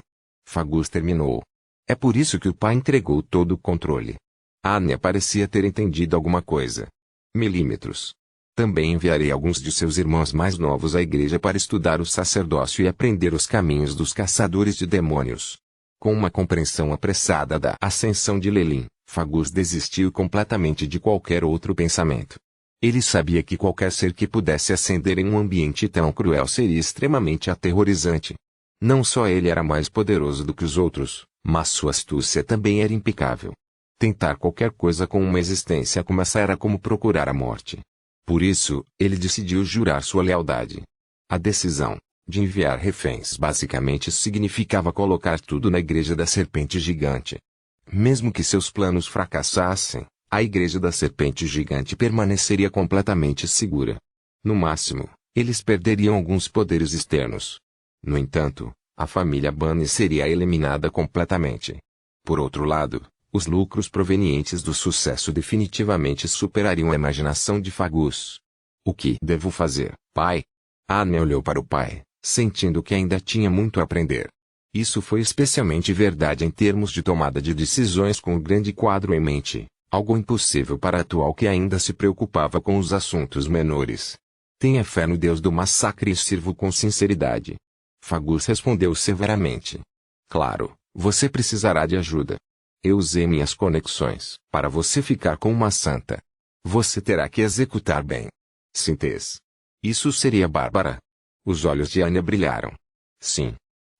Fagus terminou. É por isso que o pai entregou todo o controle. Anne parecia ter entendido alguma coisa. Milímetros. Também enviarei alguns de seus irmãos mais novos à igreja para estudar o sacerdócio e aprender os caminhos dos caçadores de demônios. Com uma compreensão apressada da ascensão de Leilin, Fagus desistiu completamente de qualquer outro pensamento. Ele sabia que qualquer ser que pudesse ascender em um ambiente tão cruel seria extremamente aterrorizante. Não só ele era mais poderoso do que os outros, mas sua astúcia também era impecável. Tentar qualquer coisa com uma existência como essa era como procurar a morte. Por isso, ele decidiu jurar sua lealdade. A decisão de enviar reféns basicamente significava colocar tudo na Igreja da Serpente Gigante. Mesmo que seus planos fracassassem, a Igreja da Serpente Gigante permaneceria completamente segura. No máximo, eles perderiam alguns poderes externos. No entanto, a família Bunny seria eliminada completamente. Por outro lado, os lucros provenientes do sucesso definitivamente superariam a imaginação de Fagus. O que devo fazer, pai? Anne olhou para o pai, sentindo que ainda tinha muito a aprender. Isso foi especialmente verdade em termos de tomada de decisões com o grande quadro em mente, algo impossível para a atual que ainda se preocupava com os assuntos menores. Tenha fé no Deus do massacre e sirvo com sinceridade. Fagus respondeu severamente. Claro, você precisará de ajuda. Eu usei minhas conexões para você ficar com uma santa. Você terá que executar bem. Sintes. Isso seria Bárbara. Os olhos de Anya brilharam. Sim.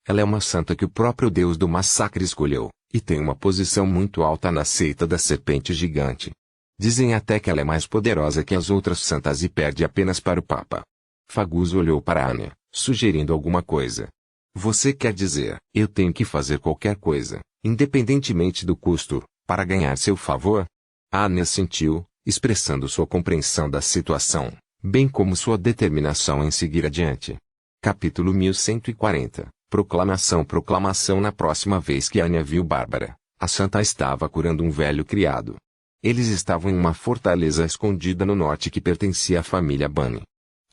Ela é uma santa que o próprio Deus do massacre escolheu, e tem uma posição muito alta na seita da Serpente Gigante. Dizem até que ela é mais poderosa que as outras santas e perde apenas para o Papa. Fagus olhou para Anya, sugerindo alguma coisa. Você quer dizer, eu tenho que fazer qualquer coisa, independentemente do custo, para ganhar seu favor? Anya sentiu, expressando sua compreensão da situação, bem como sua determinação em seguir adiante. Capítulo 1140. Proclamação. Na próxima vez que Anya viu Bárbara, a santa estava curando um velho criado. Eles estavam em uma fortaleza escondida no norte que pertencia à família Bunny.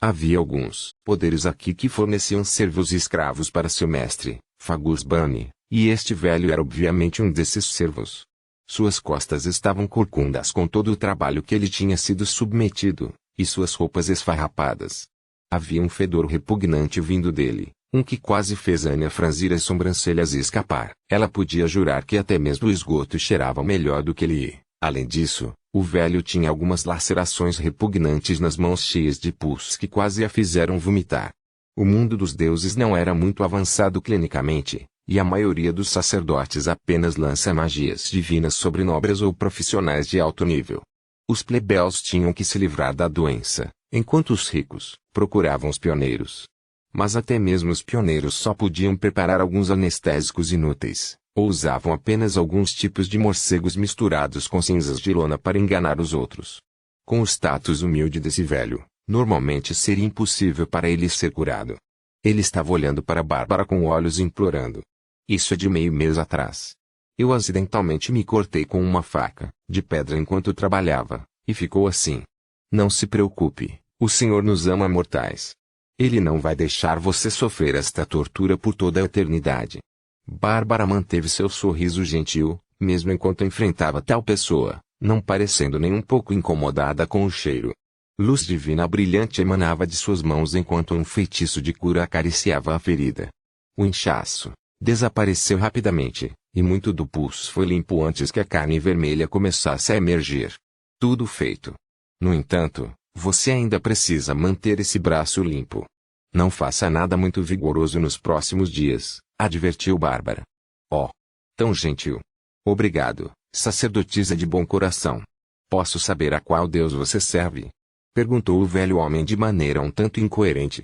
Havia alguns poderes aqui que forneciam servos e escravos para seu mestre, Fagus Bunny, e este velho era obviamente um desses servos. Suas costas estavam corcundas com todo o trabalho que ele tinha sido submetido, e suas roupas esfarrapadas. Havia um fedor repugnante vindo dele, um que quase fez Anya franzir as sobrancelhas e escapar. Ela podia jurar que até mesmo o esgoto cheirava melhor do que ele. Além disso, o velho tinha algumas lacerações repugnantes nas mãos cheias de pus que quase a fizeram vomitar. O mundo dos deuses não era muito avançado clinicamente, e a maioria dos sacerdotes apenas lança magias divinas sobre nobres ou profissionais de alto nível. Os plebeus tinham que se livrar da doença, enquanto os ricos procuravam os pioneiros. Mas até mesmo os pioneiros só podiam preparar alguns anestésicos inúteis, ou usavam apenas alguns tipos de morcegos misturados com cinzas de lona para enganar os outros. Com o status humilde desse velho, normalmente seria impossível para ele ser curado. Ele estava olhando para Bárbara com olhos implorando. Isso é de meio mês atrás. Eu acidentalmente me cortei com uma faca de pedra enquanto trabalhava, e ficou assim. Não se preocupe, o Senhor nos ama mortais. Ele não vai deixar você sofrer esta tortura por toda a eternidade. Bárbara manteve seu sorriso gentil, mesmo enquanto enfrentava tal pessoa, não parecendo nem um pouco incomodada com o cheiro. Luz divina brilhante emanava de suas mãos enquanto um feitiço de cura acariciava a ferida. O inchaço desapareceu rapidamente, e muito do pulso foi limpo antes que a carne vermelha começasse a emergir. Tudo feito. No entanto, você ainda precisa manter esse braço limpo. Não faça nada muito vigoroso nos próximos dias, advertiu Bárbara. Oh! Tão gentil. Obrigado, sacerdotisa de bom coração. Posso saber a qual Deus você serve? Perguntou o velho homem de maneira um tanto incoerente.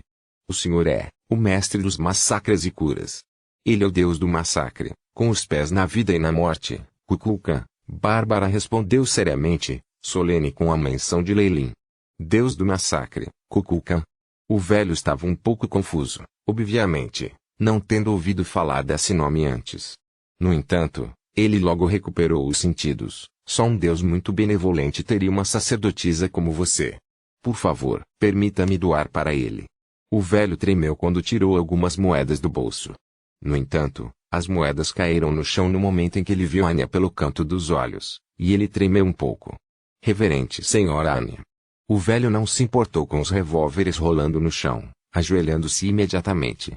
O Senhor é o mestre dos massacres e curas. Ele é o Deus do massacre, com os pés na vida e na morte, Kukulkan. Bárbara respondeu seriamente, solene com a menção de Leilin. Deus do massacre, Kukulkan. O velho estava um pouco confuso, obviamente, não tendo ouvido falar desse nome antes. No entanto, ele logo recuperou os sentidos. Só um Deus muito benevolente teria uma sacerdotisa como você. Por favor, permita-me doar para ele. O velho tremeu quando tirou algumas moedas do bolso. No entanto, as moedas caíram no chão no momento em que ele viu Anya pelo canto dos olhos, e ele tremeu um pouco. Reverente Senhora Anya. O velho não se importou com os revólveres rolando no chão, ajoelhando-se imediatamente.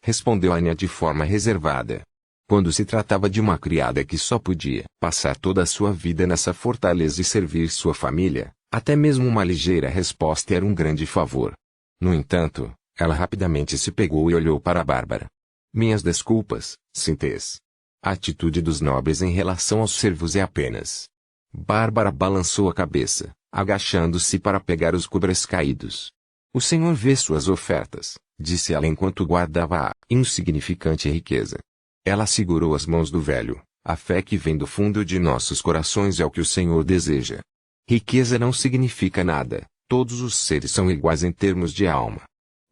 Respondeu Anya de forma reservada. Quando se tratava de uma criada que só podia passar toda a sua vida nessa fortaleza e servir sua família, até mesmo uma ligeira resposta era um grande favor. No entanto, ela rapidamente se pegou e olhou para Bárbara. Minhas desculpas, Sintes. A atitude dos nobres em relação aos servos é apenas. Bárbara balançou a cabeça, agachando-se para pegar os cubres caídos. O Senhor vê suas ofertas, disse ela enquanto guardava a insignificante riqueza. Ela segurou as mãos do velho. A fé que vem do fundo de nossos corações é o que o Senhor deseja. Riqueza não significa nada, todos os seres são iguais em termos de alma.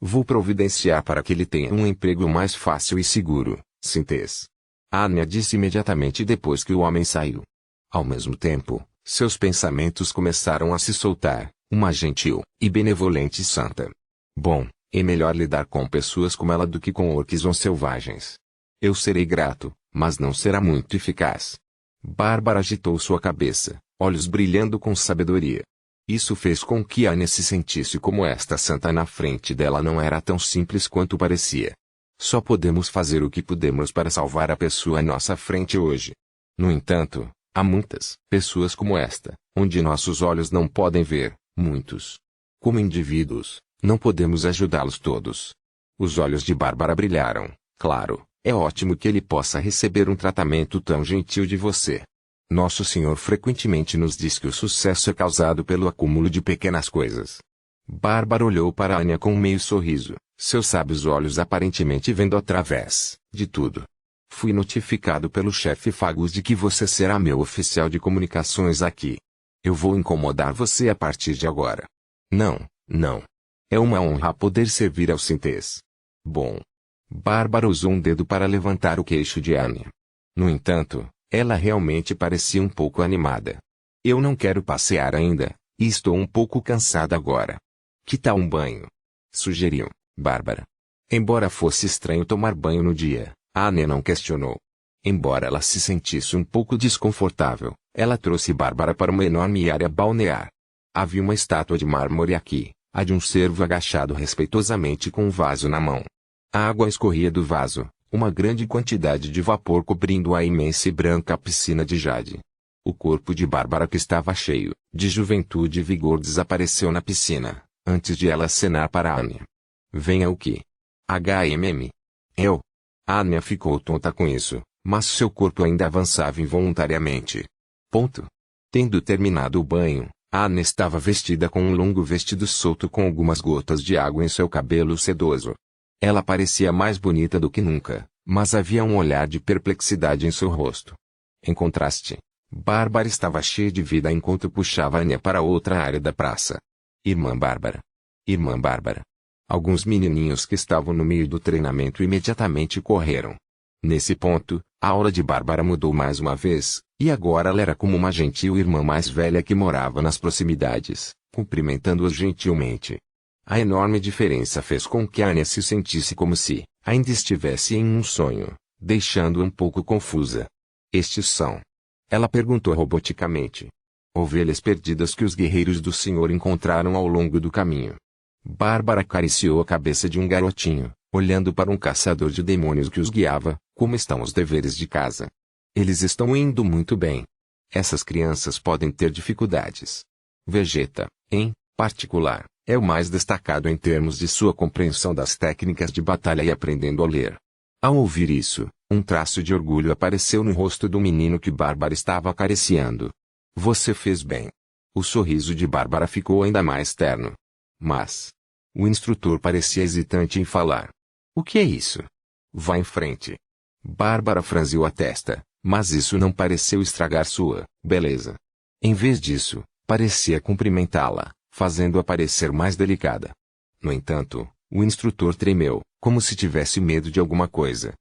Vou providenciar para que ele tenha um emprego mais fácil e seguro, Sintes. Anya disse imediatamente depois que o homem saiu. Ao mesmo tempo, seus pensamentos começaram a se soltar, uma gentil e benevolente santa. Bom, é melhor lidar com pessoas como ela do que com orques ou selvagens. Eu serei grato, mas não será muito eficaz. Bárbara agitou sua cabeça, olhos brilhando com sabedoria. Isso fez com que Anya se sentisse como esta santa na frente dela não era tão simples quanto parecia. Só podemos fazer o que podemos para salvar a pessoa à nossa frente hoje. No entanto, há muitas pessoas como esta, onde nossos olhos não podem ver, muitos. Como indivíduos, não podemos ajudá-los todos. Os olhos de Bárbara brilharam, claro. É ótimo que ele possa receber um tratamento tão gentil de você. Nosso Senhor frequentemente nos diz que o sucesso é causado pelo acúmulo de pequenas coisas. Bárbara olhou para Anya com um meio sorriso, seus sábios olhos aparentemente vendo através de tudo. Fui notificado pelo chefe Fagus de que você será meu oficial de comunicações aqui. Eu vou incomodar você a partir de agora. Não. É uma honra poder servir aos Sintes. Bom. Bárbara usou um dedo para levantar o queixo de Anya. No entanto, ela realmente parecia um pouco animada. Eu não quero passear ainda, e estou um pouco cansada agora. Que tal um banho? Sugeriu Bárbara. Embora fosse estranho tomar banho no dia, Anya não questionou. Embora ela se sentisse um pouco desconfortável, ela trouxe Bárbara para uma enorme área balnear. Havia uma estátua de mármore aqui, a de um cervo agachado respeitosamente com um vaso na mão. A água escorria do vaso, uma grande quantidade de vapor cobrindo a imensa e branca piscina de jade. O corpo de Bárbara, que estava cheio de juventude e vigor, desapareceu na piscina, antes de ela acenar para Anya. Venha o que? Eu? Anya ficou tonta com isso, mas seu corpo ainda avançava involuntariamente. Tendo terminado o banho, Anne estava vestida com um longo vestido solto com algumas gotas de água em seu cabelo sedoso. Ela parecia mais bonita do que nunca, mas havia um olhar de perplexidade em seu rosto. Em contraste, Bárbara estava cheia de vida enquanto puxava Anya para outra área da praça. Irmã Bárbara. Irmã Bárbara. Alguns menininhos que estavam no meio do treinamento imediatamente correram. Nesse ponto, a aura de Bárbara mudou mais uma vez, e agora ela era como uma gentil irmã mais velha que morava nas proximidades, cumprimentando-os gentilmente. A enorme diferença fez com que Anya se sentisse como se ainda estivesse em um sonho, deixando-a um pouco confusa. Estes são? Ela perguntou roboticamente. Ovelhas perdidas que os guerreiros do Senhor encontraram ao longo do caminho. Bárbara acariciou a cabeça de um garotinho, olhando para um caçador de demônios que os guiava. Como estão os deveres de casa? Eles estão indo muito bem. Essas crianças podem ter dificuldades. Vegeta, em particular, é o mais destacado em termos de sua compreensão das técnicas de batalha e aprendendo a ler. Ao ouvir isso, um traço de orgulho apareceu no rosto do menino que Bárbara estava acariciando. Você fez bem. O sorriso de Bárbara ficou ainda mais terno. Mas o instrutor parecia hesitante em falar. O que é isso? Vá em frente. Bárbara franziu a testa, mas isso não pareceu estragar sua beleza. Em vez disso, parecia cumprimentá-la, fazendo-a parecer mais delicada. No entanto, o instrutor tremeu, como se tivesse medo de alguma coisa.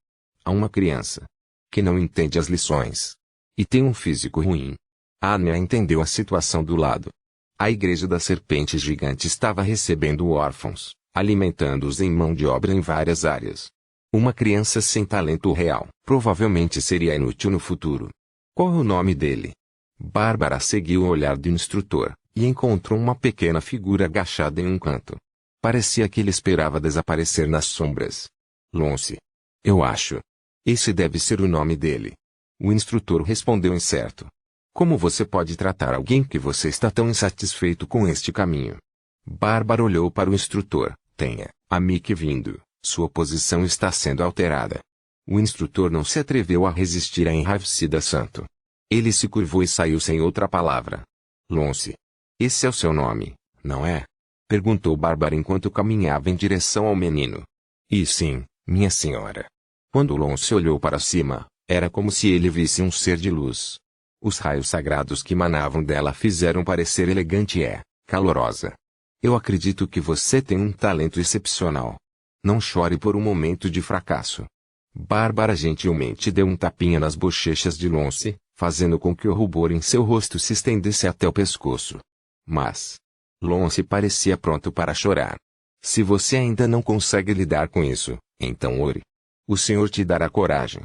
Há uma criança que não entende as lições e tem um físico ruim. Anya entendeu a situação do lado. A igreja da serpente gigante estava recebendo órfãos, alimentando-os em mão de obra em várias áreas. Uma criança sem talento real provavelmente seria inútil no futuro. Qual é o nome dele? Bárbara seguiu o olhar do instrutor, e encontrou uma pequena figura agachada em um canto. Parecia que ele esperava desaparecer nas sombras. Lonce. Eu acho. Esse deve ser o nome dele. O instrutor respondeu incerto. Como você pode tratar alguém que você está tão insatisfeito com este caminho? Bárbara olhou para o instrutor. Tenha a Mickey vindo. Sua posição está sendo alterada. O instrutor não se atreveu a resistir à enraivecida santo. Ele se curvou e saiu sem outra palavra. Lonce. Esse é o seu nome, não é? Perguntou Bárbara enquanto caminhava em direção ao menino. E sim, minha senhora. Quando Lonce olhou para cima, era como se ele visse um ser de luz. Os raios sagrados que emanavam dela fizeram parecer elegante e calorosa. Eu acredito que você tem um talento excepcional. Não chore por um momento de fracasso. Bárbara gentilmente deu um tapinha nas bochechas de Lonce, fazendo com que o rubor em seu rosto se estendesse até o pescoço. Mas Lonce parecia pronto para chorar. Se você ainda não consegue lidar com isso, então ore. O Senhor te dará coragem.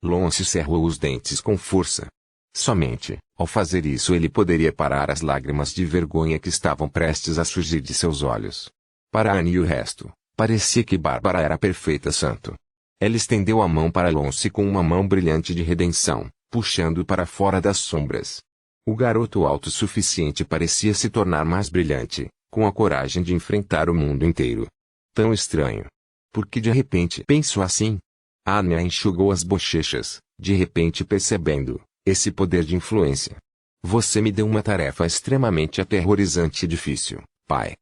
Lonce cerrou os dentes com força. Somente, ao fazer isso ele poderia parar as lágrimas de vergonha que estavam prestes a surgir de seus olhos. Para Anne e o resto, parecia que Bárbara era perfeita santo. Ela estendeu a mão para Lonce com uma mão brilhante de redenção, puxando-o para fora das sombras. O garoto autossuficiente parecia se tornar mais brilhante, com a coragem de enfrentar o mundo inteiro. Tão estranho. Por que de repente pensou assim? Anya enxugou as bochechas, de repente percebendo esse poder de influência. Você me deu uma tarefa extremamente aterrorizante e difícil, pai.